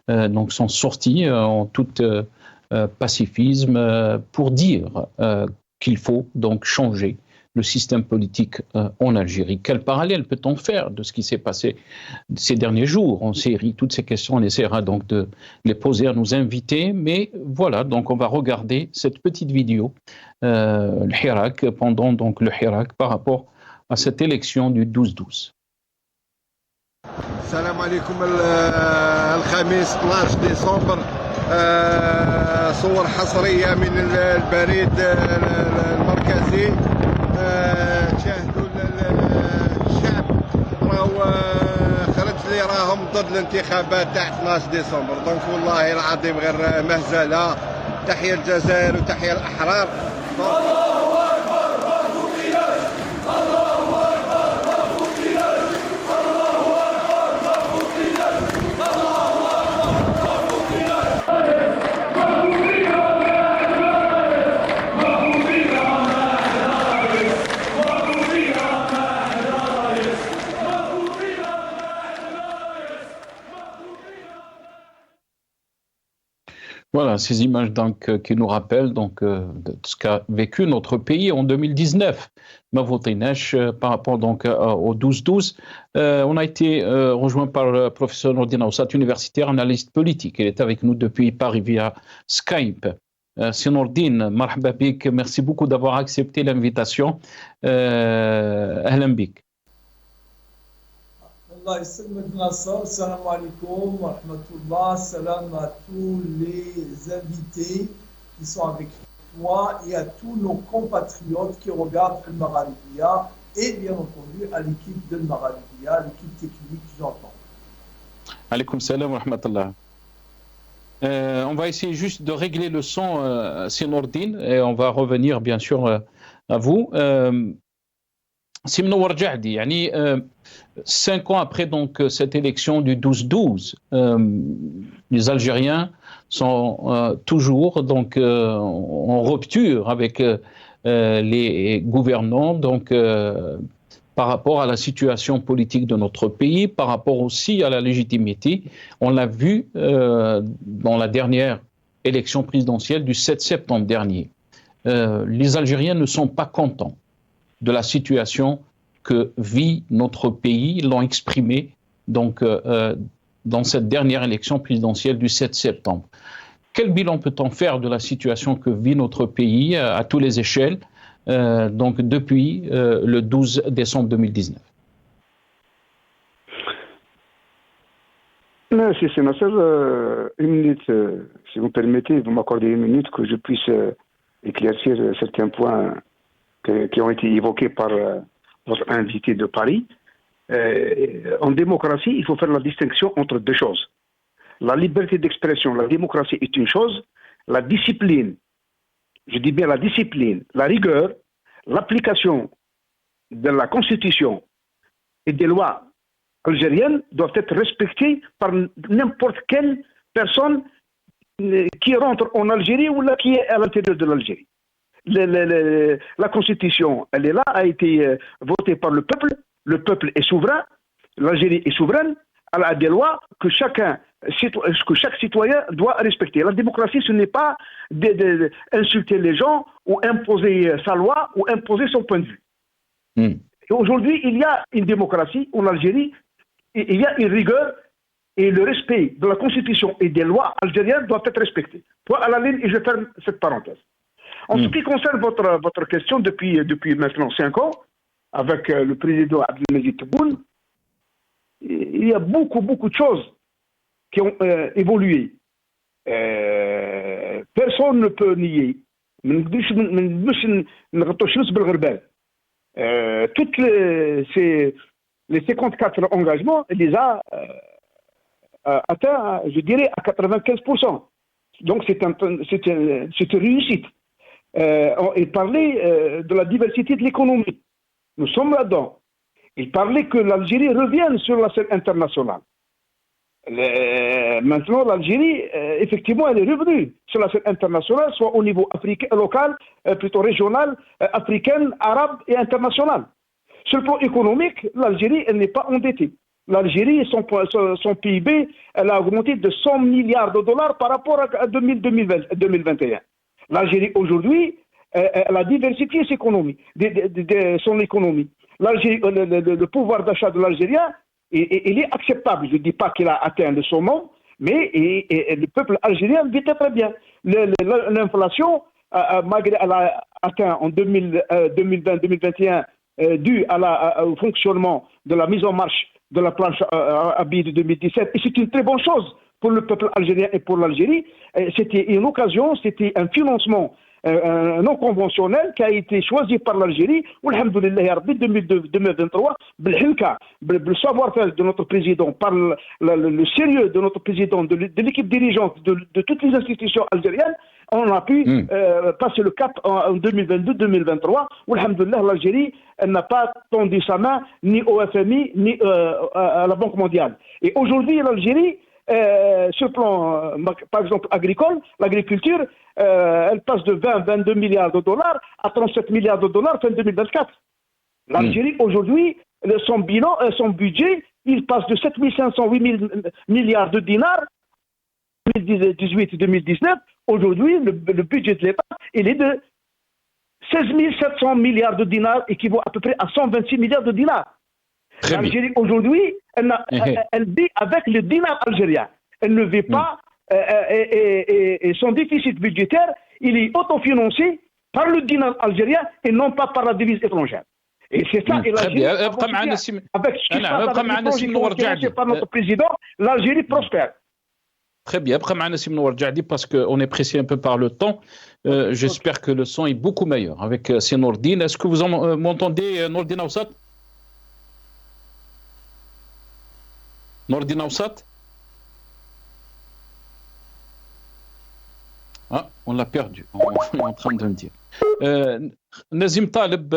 donc sont sortis en tout pacifisme pour dire qu'il faut donc changer le système politique en Algérie. Quel parallèle peut-on faire de ce qui s'est passé ces derniers jours en Syrie? Toutes ces questions, on essaiera donc de les poser à nos invités, mais voilà, donc on va regarder cette petite vidéo, le Hirak, pendant donc le Hirak par rapport à cette élection du 12-12. السلام عليكم. الخميس 12 ديسمبر صور حصرية من البريد المركزي. شاهدوا الشعب راهو خرج لي راهم ضد الانتخابات تاع 12 ديسمبر. دونك والله العظيم غير مهزله. تحية الجزائر وتحية الأحرار. Voilà, ces images donc, qui nous rappellent donc, de ce qu'a vécu notre pays en 2019. Mavotinesh, par rapport donc, au 12-12. On a été rejoint par le professeur Nordine Aoussat, universitaire, analyste politique. Il est avec nous depuis Paris via Skype. C'est Nordine, marhaba bik, merci beaucoup d'avoir accepté l'invitation. Ahlan bik. Allah يسلمك Nasser, salam alaikum, wa rahmatullah, salam à tous les invités qui sont avec toi et à tous nos compatriotes qui regardent le Magharibiya et bien entendu à l'équipe de Magharibiya, l'équipe technique, j'entends. Alaykoum salam wa rahmatullah. On va essayer juste de régler le son, Sinordine, et on va revenir bien sûr à vous. Simno Warjahdi, yani 5 ans après donc cette élection du 12-12, les Algériens sont toujours donc en rupture avec les gouvernants, donc par rapport à la situation politique de notre pays, par rapport aussi à la légitimité. On l'a vu dans la dernière élection présidentielle du 7 septembre dernier. Les Algériens ne sont pas contents de la situation que vit notre pays, l'ont exprimé donc, dans cette dernière élection présidentielle du 7 septembre. Quel bilan peut-on faire de la situation que vit notre pays à toutes les échelles, donc depuis le 12 décembre 2019? Merci, sénateur. Une minute, si vous permettez, vous m'accordez une minute que je puisse éclaircir certains points qui ont été évoqués par votre invité de Paris. En démocratie, il faut faire la distinction entre deux choses. La liberté d'expression, la démocratie est une chose, la discipline, je dis bien la discipline, la rigueur, l'application de la Constitution et des lois algériennes doivent être respectées par n'importe quelle personne qui rentre en Algérie ou là qui est à l'intérieur de l'Algérie. La Constitution, elle est là, a été votée par le peuple est souverain, l'Algérie est souveraine, elle a des lois que chaque citoyen doit respecter. La démocratie, ce n'est pas d'insulter les gens ou imposer sa loi ou imposer son point de vue. Et aujourd'hui, il y a une démocratie en Algérie, et il y a une rigueur et le respect de la Constitution et des lois algériennes doivent être respectés. Point à la ligne, et je ferme cette parenthèse. En ce qui concerne votre question, depuis maintenant 5 ans, avec le président Abdelmajid Tebboune, il y a beaucoup de choses qui ont évolué. Personne ne peut nier. Toutes les 54 engagements, il les a atteints, je dirais, à 95%. Donc c'est une réussite. Il parlait de la diversité de l'économie. Nous sommes là-dedans. Il parlait que l'Algérie revienne sur la scène internationale. Maintenant, l'Algérie, effectivement, elle est revenue sur la scène internationale, soit au niveau africain, local, plutôt régional, africain, arabe et international. Sur le plan économique, l'Algérie, elle n'est pas endettée. L'Algérie, son PIB, elle a augmenté de 100 milliards de dollars par rapport à 2021. L'Algérie, aujourd'hui, elle a diversifié son économie. L'Algérie, le pouvoir d'achat de l'Algérien, il est acceptable. Je ne dis pas qu'il a atteint le sommet, mais le peuple algérien vit très bien. L'inflation, malgré elle a atteint en 2020-2021, dû au fonctionnement de la mise en marche de la planche à billets de 2017, et c'est une très bonne chose pour le peuple algérien et pour l'Algérie. C'était une occasion, c'était un financement non conventionnel qui a été choisi par l'Algérie. Alhamdoulilah, 2023, le savoir-faire de notre président, par le sérieux de notre président, de l'équipe dirigeante, de toutes les institutions algériennes, on a pu passer le cap en 2022-2023. Alhamdoulilah, l'Algérie n'a pas tendu sa main ni au FMI ni à la Banque mondiale. Et aujourd'hui, l'Algérie, sur le plan, par exemple, agricole, l'agriculture, elle passe de 20-22 milliards de dollars à 37 milliards de dollars fin 2024. L'Algérie, aujourd'hui, son budget, il passe de 7 508 milliards de dinars 2018-2019. Aujourd'hui, le budget de l'État, il est de 16 700 milliards de dinars, équivaut à peu près à 126 milliards de dinars. L'Algérie, aujourd'hui, elle vit avec le dinar algérien. Elle ne vit pas, et son déficit budgétaire, il est autofinancé par le dinar algérien et non pas par la devise étrangère. Et c'est ça, et très bien. l'Algérie, avec ce qui se passe avec les projets qui sont financés par notre président, l'Algérie prospère. Très bien. Après, Manassim Nourjadi, parce qu'on est pressé un peu par le temps, j'espère que le son est beaucoup meilleur avec Nourdine. Est-ce que vous m'entendez, Nourdine Aoussat? Nourdine Aoussat? Ah, on l'a perdu, on est en train de me dire. Nazim Taleb,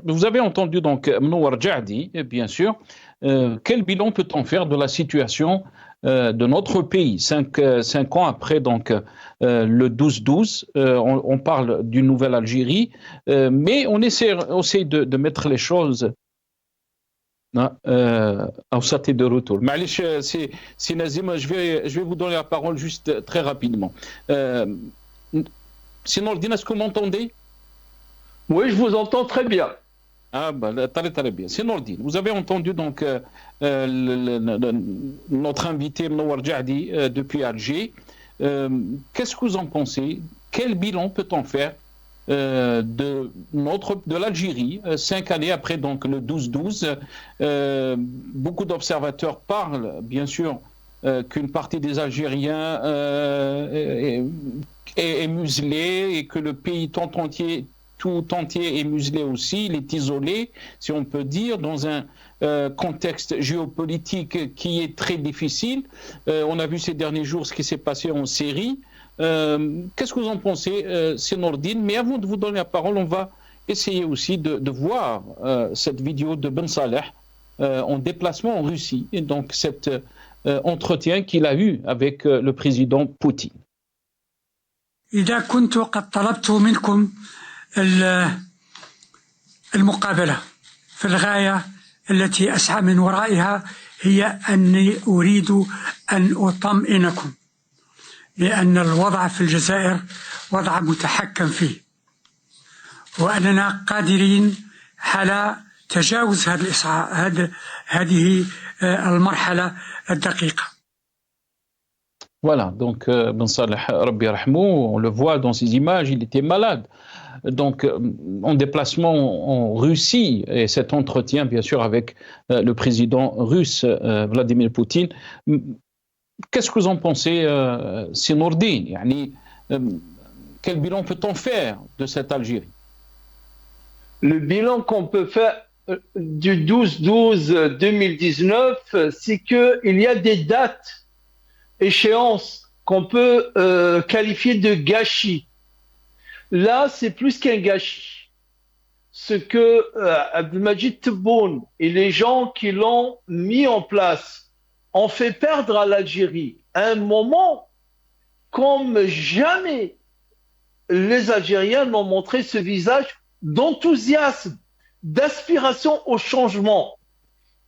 vous avez entendu donc Nourjadi, bien sûr. Quel bilan peut-on faire de la situation de notre pays 5 ans après donc le 12-12, on parle d'une nouvelle Algérie, mais on essaie aussi de mettre les choses. Ça est de retour. Mais c'est Nazim, je vais vous donner la parole juste très rapidement. Sinon, est-ce que vous m'entendez? Oui, je vous entends très bien. Ah, très bien. C'est Nourdine. Vous avez entendu donc notre invité Nourjadi depuis Alger. Qu'est-ce que vous en pensez? Quel bilan peut-on faire de l'Algérie 5 années après donc le 12-12? Beaucoup d'observateurs parlent bien sûr qu'une partie des Algériens est muselée et que le pays tout entier est muselé aussi, il est isolé, si on peut dire, dans un contexte géopolitique qui est très difficile. On a vu ces derniers jours ce qui s'est passé en Syrie. Qu'est-ce que vous en pensez, Nourdine? Mais avant de vous donner la parole, on va essayer aussi de voir cette vidéo de Ben Saleh en déplacement en Russie, et donc cet entretien qu'il a eu avec le président Poutine. إذا كنت قد طلبت منكم المقابلة في الغاية التي أسعى من ورائها هي أني أريد أن أطمئنكم لأن الوضع في الجزائر وضع متحكم فيه وأننا قادرين على تجاوز هذه المرحلة الدقيقة. Voilà, donc Ben Saleh Rabbi Rahmou, on le voit dans ces images, il était malade. Donc en déplacement en Russie, et cet entretien bien sûr avec le président russe Vladimir Poutine. Qu'est-ce que vous en pensez, Nourdine? Quel bilan peut-on faire de cette Algérie? Le bilan qu'on peut faire du 12-12-2019, c'est qu'il y a des dates, échéances qu'on peut qualifier de gâchis. Là, c'est plus qu'un gâchis. Ce que Abdelmadjid Tebboune et les gens qui l'ont mis en place ont fait perdre à l'Algérie à un moment comme jamais les Algériens n'ont montré ce visage d'enthousiasme, d'aspiration au changement.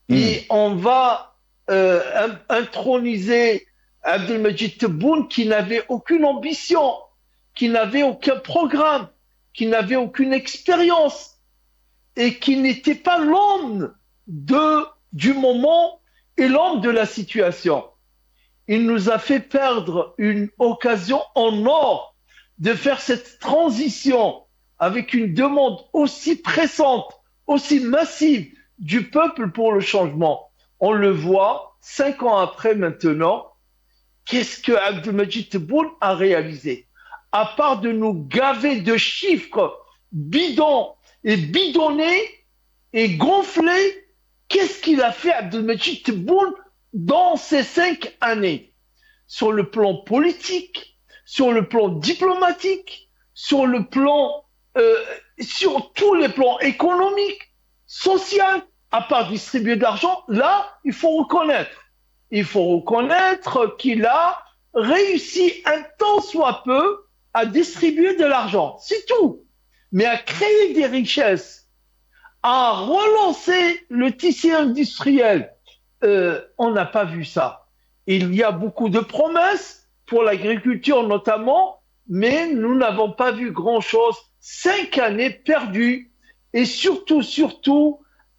Et on va introniser Abdelmadjid Tebboune qui n'avait aucune ambition, qui n'avait aucun programme, qui n'avait aucune expérience et qui n'était pas l'homme du moment et l'homme de la situation. Il nous a fait perdre une occasion en or de faire cette transition avec une demande aussi pressante, aussi massive du peuple pour le changement. On le voit 5 ans après maintenant. Qu'est-ce que Abdelmadjid Tebboune a réalisé? À part de nous gaver de chiffres bidons et bidonnés et gonflés, qu'est-ce qu'il a fait Abdelmadjid Tebboune dans ces 5 années? Sur le plan politique, sur le plan diplomatique, sur tous les plans économiques, social, à part distribuer de l'argent, là, il faut reconnaître qu'il a réussi un tant soit peu à distribuer de l'argent, c'est tout. Mais à créer des richesses, à relancer le tissu industriel, on n'a pas vu ça. Il y a beaucoup de promesses pour l'agriculture notamment, mais nous n'avons pas vu grand-chose. 5 années perdues et surtout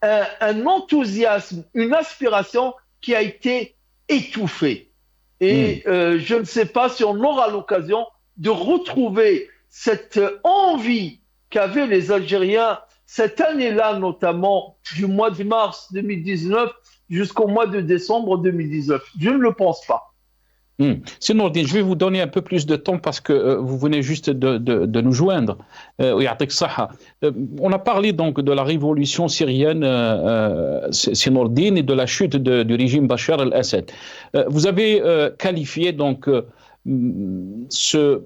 un enthousiasme, une aspiration qui a été étouffée. Et je ne sais pas si on aura l'occasion de retrouver cette envie qu'avaient les Algériens cette année-là, notamment du mois de mars 2019 jusqu'au mois de décembre 2019. Je ne le pense pas. Sinon, je vais vous donner un peu plus de temps parce que vous venez juste de nous joindre. On a parlé donc de la révolution syrienne, Sinourdine, et de la chute du régime Bachar el-Assad. Vous avez qualifié donc ce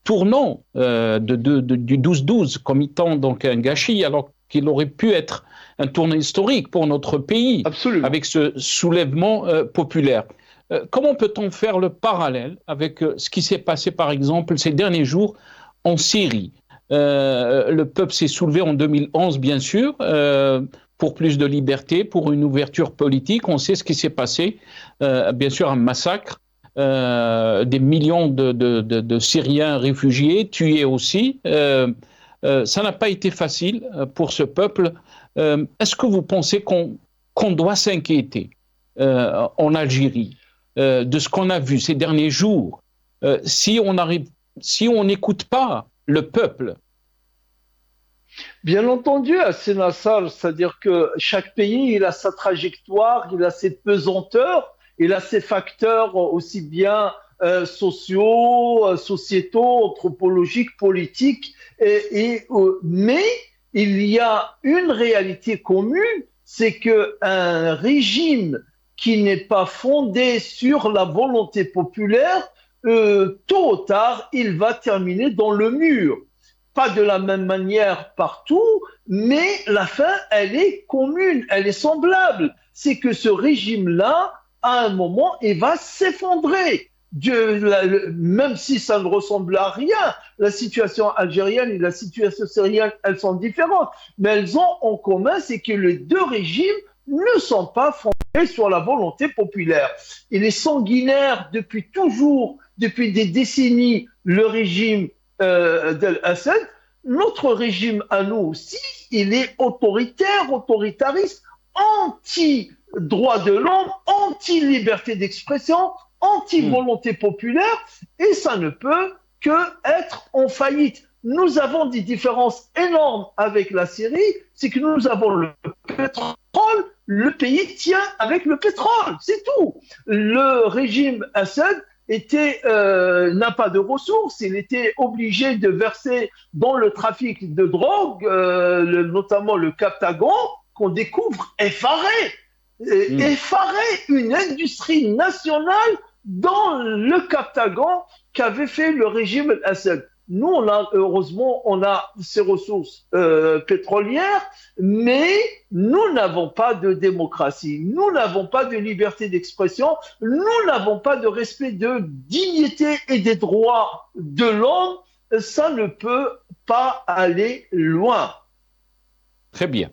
tournant du 12-12 comme étant donc un gâchis, alors qu'il aurait pu être un tournant historique pour notre pays. Absolument. Avec ce soulèvement populaire. Comment peut-on faire le parallèle avec ce qui s'est passé, par exemple, ces derniers jours en Syrie? Le peuple s'est soulevé en 2011, bien sûr, pour plus de liberté, pour une ouverture politique. On sait ce qui s'est passé, bien sûr, un massacre, des millions de Syriens réfugiés, tués aussi. Ça n'a pas été facile pour ce peuple. Est-ce que vous pensez qu'on doit s'inquiéter en Algérie de ce qu'on a vu ces derniers jours, si on n'écoute pas le peuple? Bien entendu, Nassar, c'est-à-dire que chaque pays, il a sa trajectoire, il a ses pesanteurs, il a ses facteurs aussi bien sociaux, sociétaux, anthropologiques, politiques, mais il y a une réalité commune, c'est qu'un régime qui n'est pas fondé sur la volonté populaire, tôt ou tard, il va terminer dans le mur. Pas de la même manière partout, mais la fin, elle est commune, elle est semblable. C'est que ce régime-là, à un moment, il va s'effondrer. Même si ça ne ressemble à rien, la situation algérienne et la situation syrienne, elles sont différentes. Mais elles ont en commun, c'est que les deux régimes ne sont pas fondés sur la volonté populaire. Il est sanguinaire depuis toujours, depuis des décennies, le régime d'Al-Assad. Notre régime à nous aussi, il est autoritaire, autoritariste, anti-droit de l'homme, anti-liberté d'expression, anti-volonté populaire, et ça ne peut que être en faillite. Nous avons des différences énormes avec la Syrie, c'est que nous avons le pétrole, le pays tient avec le pétrole, c'est tout. Le régime Assad n'a pas de ressources, il était obligé de verser dans le trafic de drogue, notamment le Captagon, qu'on découvre effaré, une industrie nationale dans le Captagon qu'avait fait le régime Assad. Nous, heureusement, on a ces ressources pétrolières, mais nous n'avons pas de démocratie, nous n'avons pas de liberté d'expression, nous n'avons pas de respect de dignité et des droits de l'homme. Ça ne peut pas aller loin. Très bien.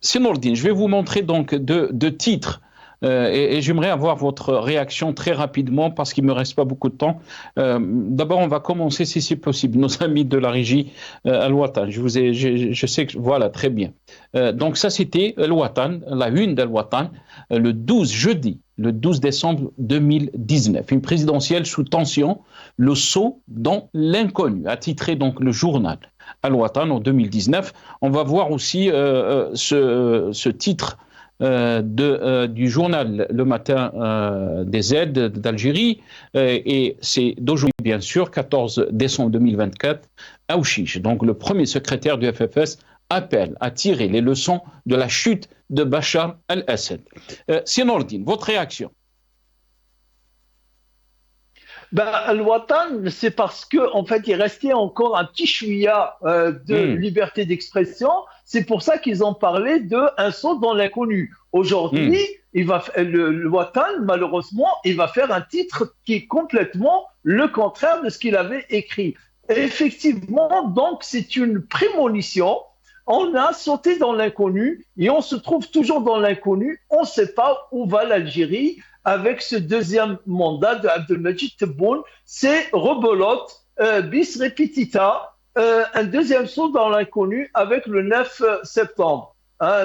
Sinourdine, je vais vous montrer donc deux titres. Et j'aimerais avoir votre réaction très rapidement parce qu'il ne me reste pas beaucoup de temps. D'abord, on va commencer, si c'est possible, nos amis de la régie Al-Watan. Je sais que... Voilà, très bien. Donc ça, c'était Al-Watan, la une d'Al-Watan, jeudi 12 décembre 2019. Une présidentielle sous tension, le saut dans l'inconnu, a titré donc le journal Al-Watan en 2019. On va voir aussi ce titre du journal Le Matin des aides d'Algérie, et c'est d'aujourd'hui bien sûr, 14 décembre 2024, à Ouchiche. Donc le premier secrétaire du FFS appelle à tirer les leçons de la chute de Bachar el-Assad. Sinourdine, votre réaction? Al-Watan, c'est parce qu'en fait, il restait encore un petit chouïa de liberté d'expression. C'est pour ça qu'ils ont parlé d'un saut dans l'inconnu. Aujourd'hui, le Watan, malheureusement, il va faire un titre qui est complètement le contraire de ce qu'il avait écrit. Et effectivement, donc, c'est une prémonition. On a sauté dans l'inconnu et on se trouve toujours dans l'inconnu. On ne sait pas où va l'Algérie avec ce deuxième mandat de Abdelmajid Tebboune. C'est rebelote, bis repetita, un deuxième saut dans l'inconnu avec le 9 septembre.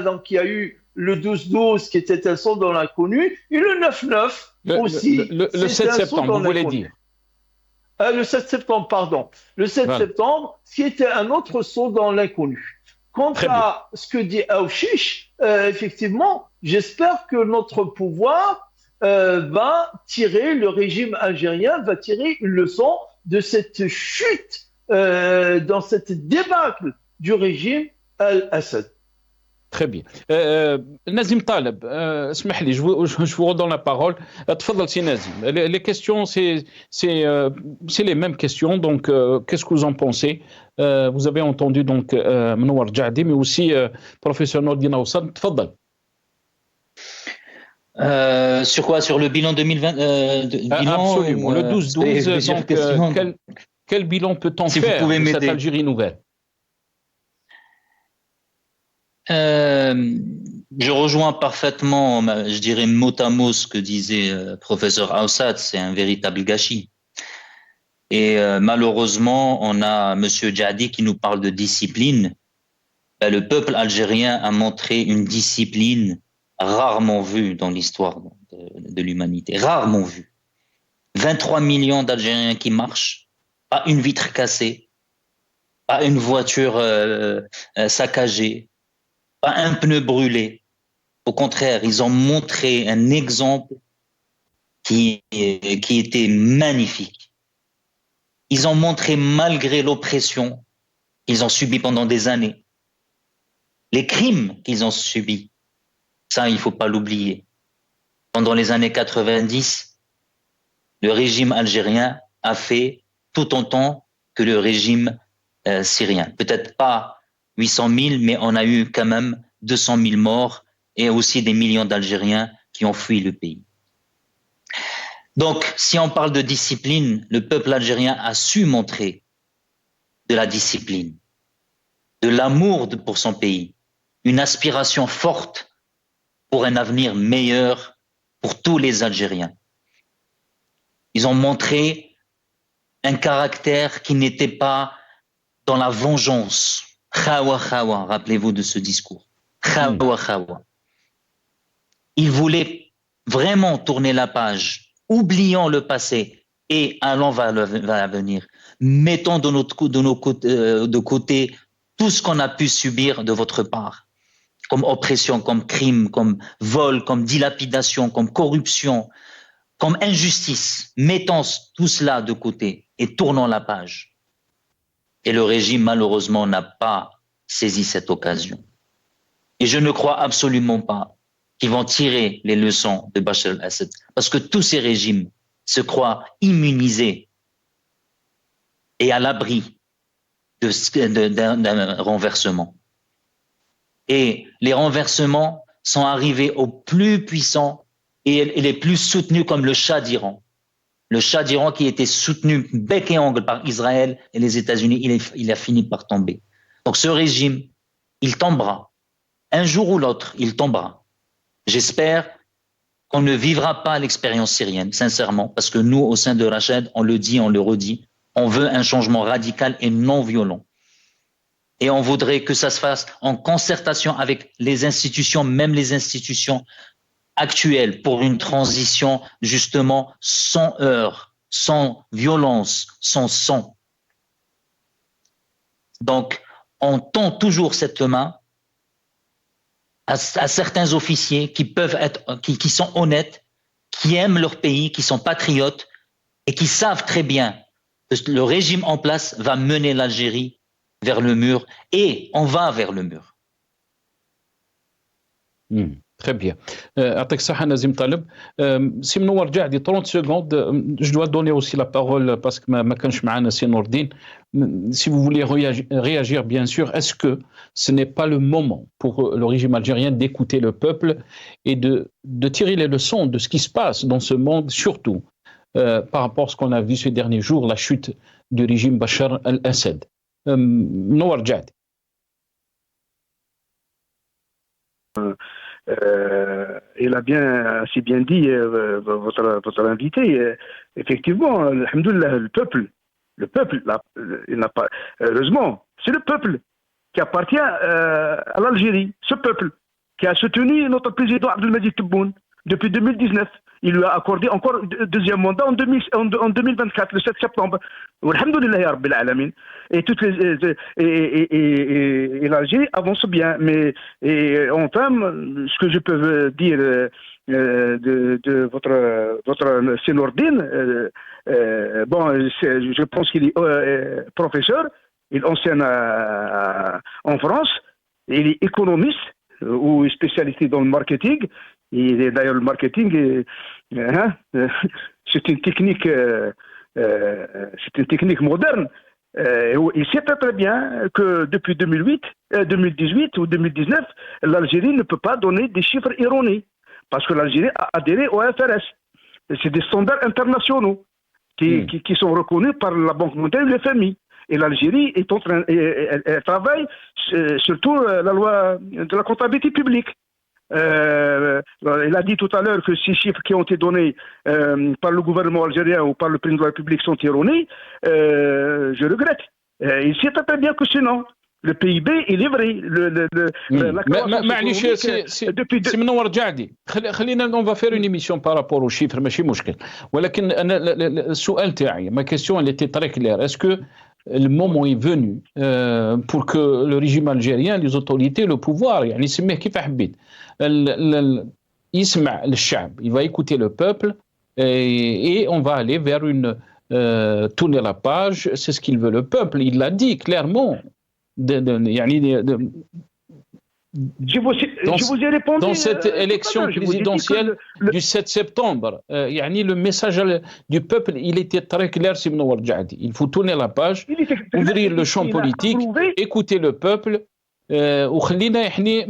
Donc, il y a eu le 12-12 qui était un saut dans l'inconnu et le 9-9 aussi. Le 7 septembre, vous voulez dire? Le 7 septembre, pardon. Le 7 septembre, qui était un autre saut dans l'inconnu. Quant à ce que dit Aouchiche, effectivement, j'espère que notre pouvoir va tirer, le régime algérien va tirer une leçon de cette chute, dans cette débâcle du régime Al-Assad. Très bien. Nazim Taleb, اسمح لي, je vous redonne la parole. تفضل سي Nazim. Les questions, c'est les mêmes questions. Donc, qu'est-ce que vous en pensez? Vous avez entendu donc Mnowar Djadi, mais aussi professeur Nordin Awsad. تفضل. Sur quoi? Sur le bilan 2020 bilan, absolument. Le 12-12. Donc, quel bilan peut-on faire de cette Algérie nouvelle? Je rejoins parfaitement, je dirais mot à mot ce que disait professeur Awsad, c'est un véritable gâchis. Et malheureusement, on a monsieur Djadi qui nous parle de discipline. Le peuple algérien a montré une discipline rarement vue dans l'histoire de l'humanité, rarement vue. 23 millions d'Algériens qui marchent, pas une vitre cassée, pas une voiture saccagée, pas un pneu brûlé. Au contraire, ils ont montré un exemple qui était magnifique. Ils ont montré, malgré l'oppression qu'ils ont subie pendant des années, les crimes qu'ils ont subis, ça, il ne faut pas l'oublier. Pendant les années 90, le régime algérien a fait tout autant que le régime syrien. Peut-être pas 800 000, mais on a eu quand même 200 000 morts et aussi des millions d'Algériens qui ont fui le pays. Donc, si on parle de discipline, le peuple algérien a su montrer de la discipline, de l'amour pour son pays, une aspiration forte pour un avenir meilleur pour tous les Algériens. Ils ont montré un caractère qui n'était pas dans la vengeance. Khawa Khawa, rappelez-vous de ce discours. Khawa Khawa. Ils voulaient vraiment tourner la page, oubliant le passé et allons vers l'avenir. Mettons de côté tout ce qu'on a pu subir de votre part, comme oppression, comme crime, comme vol, comme dilapidation, comme corruption, comme injustice. Mettons tout cela de côté et tournons la page. Et le régime, malheureusement, n'a pas saisi cette occasion. Et je ne crois absolument pas qu'ils vont tirer les leçons de Bachar al-Assad, parce que tous ces régimes se croient immunisés et à l'abri d'un renversement. Et les renversements sont arrivés aux plus puissants et les plus soutenus, comme le Shah d'Iran. Le Shah d'Iran qui était soutenu bec et ongle par Israël et les États-Unis, il a fini par tomber. Donc ce régime, il tombera. Un jour ou l'autre, il tombera. J'espère qu'on ne vivra pas l'expérience syrienne, sincèrement, parce que nous, au sein de Rached, on le dit, on le redit, on veut un changement radical et non violent. Et on voudrait que ça se fasse en concertation avec les institutions, même les institutions actuelles, pour une transition justement sans heurts, sans violence, sans sang. Donc, on tend toujours cette main à certains officiers qui peuvent être, qui sont honnêtes, qui aiment leur pays, qui sont patriotes et qui savent très bien que le régime en place va mener l'Algérie vers le mur et on va vers le mur. Très bien. يعطيك الصحة Nazim Taleb. سي منور جعدي 30 secondes. Je dois donner aussi la parole parce que ما كانش معنا سي نوردين. Si vous voulez réagir, bien sûr, est-ce que ce n'est pas le moment pour le régime algérien d'écouter le peuple et de tirer les leçons de ce qui se passe dans ce monde, surtout par rapport à ce qu'on a vu ces derniers jours, la chute du régime Bachar al-Assad? منور جعدي. Il a assez bien dit votre invité. Effectivement, alhamdoulilah, le peuple, il n'a pas. Heureusement, c'est le peuple qui appartient à l'Algérie, ce peuple qui a soutenu notre président Abdelmadjid Tebboune, depuis 2019. Il lui a accordé encore deuxième mandat en 2024, le 7 septembre. Alhamdoulilah ya Rabbil Alamin. Et l'Algérie avance bien. Mais enfin, ce que je peux dire de votre Sénordine, bon, je pense qu'il est professeur, il enseigne en France, il est économiste ou spécialisé dans le marketing. Et d'ailleurs, le marketing, c'est une technique moderne. Il sait très bien que depuis 2018 ou 2019, l'Algérie ne peut pas donner des chiffres erronés parce que l'Algérie a adhéré au FRS. C'est des standards internationaux qui sont reconnus par la Banque mondiale et le FMI. Et l'Algérie est en train, elle travaille surtout la loi de la comptabilité publique. Il a dit tout à l'heure que ces chiffres qui ont été donnés par le gouvernement algérien ou par le président de la République sont erronés. Je regrette. Il sait très bien que sinon, le PIB, il est vrai. معليش سي منور جعدي خلينا on va faire une émission par rapport aux chiffres ماشي مشكل ولكن انا السؤال تاعي ma question elle était très claire. Est-ce que le moment est venu pour que le régime algérien, les autorités, le pouvoir, يعني يسميه كيف حبيت يسمع للشعب, il va écouter le peuple et on va aller vers une tourner la page, c'est ce qu'il veut le peuple, il l'a dit clairement. Je vous ai répondu dans cette élection présidentielle du 7 septembre, le message du peuple, il était très clair, Simnour Djahdi. Il faut tourner la page, ouvrir le champ politique, écouter le peuple. وخلينا يعني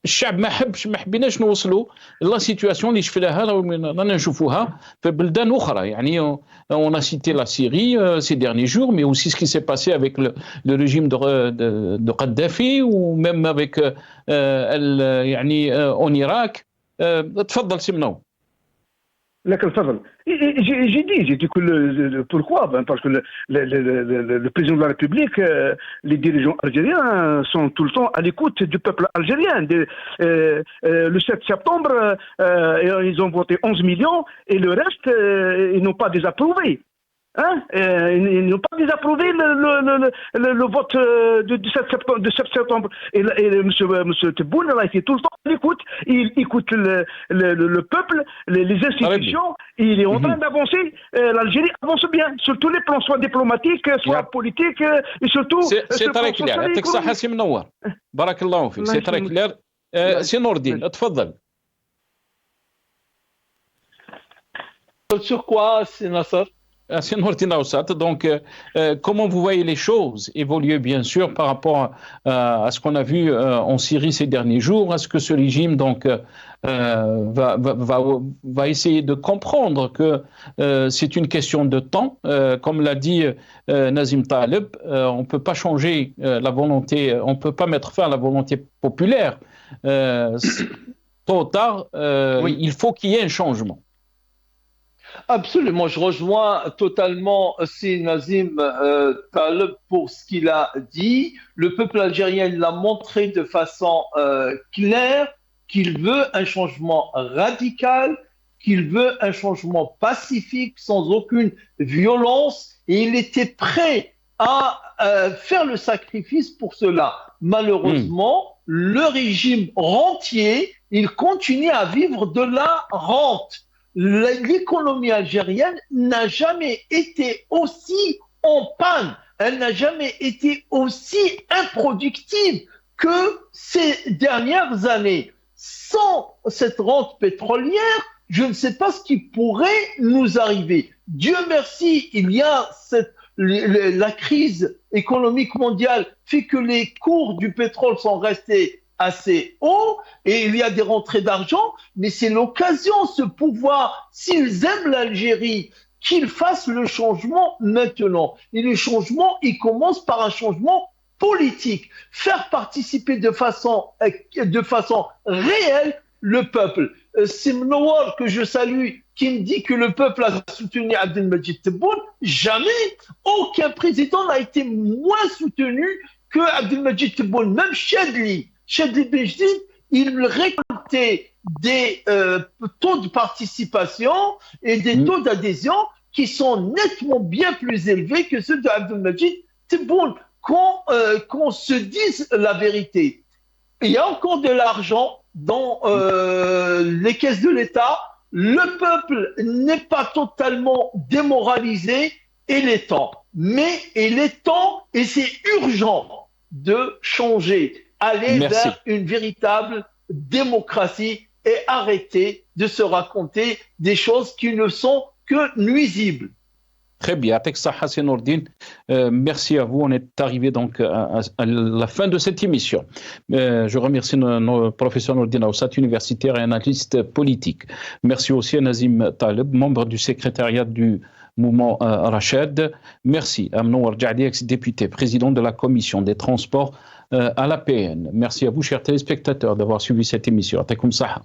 الشعب ما حبيناش نوصلوا لا سيتواسيون اللي شفناها رانا نشوفوها في بلدان اخرى يعني on a cité la Syrie ces derniers jours mais aussi ce qui s'est passé avec le régime de Kadhafi ou même avec يعني en Irak. تفضل سمنو. لكن تفضل. J'ai dit que pourquoi parce que le président de la République, les dirigeants algériens sont tout le temps à l'écoute du peuple algérien. Le 7 septembre, ils ont voté 11 millions et le reste, ils n'ont pas désapprouvé. Ils n'ont pas désapprouvé le vote du 7 septembre. Et M. Tebboune, il était tout le temps à l'écoute. Il écoute le peuple, les institutions. Il est en train d'avancer. L'Algérie avance bien, sur tous les plans, soit diplomatiques, soit politiques, et surtout... C'est très clair. يعطيك الصحة سي منور. بارك الله فيك. C'est très clair. سي نور الدين, تفضل. Sur quoi, c'est Nasser? Donc, comment vous voyez les choses évoluer, bien sûr, par rapport à ce qu'on a vu en Syrie ces derniers jours? Est-ce que ce régime donc, va essayer de comprendre que c'est une question de temps? Comme l'a dit Nazim Taleb, on ne peut pas changer la volonté, on ne peut pas mettre fin à la volonté populaire. Tôt ou tard, il faut qu'il y ait un changement. Absolument, je rejoins totalement si Nazim Taleb pour ce qu'il a dit. Le peuple algérien l'a montré de façon claire qu'il veut un changement radical, qu'il veut un changement pacifique, sans aucune violence, et il était prêt à faire le sacrifice pour cela. Malheureusement, le régime rentier, il continue à vivre de la rente. L'économie algérienne n'a jamais été aussi en panne, elle n'a jamais été aussi improductive que ces dernières années. Sans cette rente pétrolière, je ne sais pas ce qui pourrait nous arriver. Dieu merci, il y a la crise économique mondiale fait que les cours du pétrole sont restés assez haut et il y a des rentrées d'argent, mais c'est l'occasion, ce pouvoir, s'ils aiment l'Algérie, qu'ils fassent le changement maintenant. Et le changement, il commence par un changement politique. Faire participer de façon réelle le peuple. C'est Mnowar que je salue qui me dit que le peuple a soutenu Abdelmajid Tebboune. Jamais aucun président n'a été moins soutenu que Abdelmajid Tebboune. Même Chadli Benjedid, il récoltait des taux de participation et des taux d'adhésion qui sont nettement bien plus élevés que ceux de Abdelmajid Tebboune. Qu'on se dise la vérité. Il y a encore de l'argent dans les caisses de l'État. Le peuple n'est pas totalement démoralisé, il est temps. Mais il est temps, et c'est urgent, de changer, aller vers une véritable démocratie et arrêter de se raconter des choses qui ne sont que nuisibles. Très bien, merci à vous. On est arrivé donc à la fin de cette émission. Je remercie nos professeurs Nourdine Aoussat, universitaire et analyste politique. Merci aussi à Nazim Taleb, membre du secrétariat du mouvement Rachid. Merci à Mnour Djadi, ex-député, président de la commission des transports à l'APN. Merci à vous, chers téléspectateurs, d'avoir suivi cette émission. Atakoum Saha.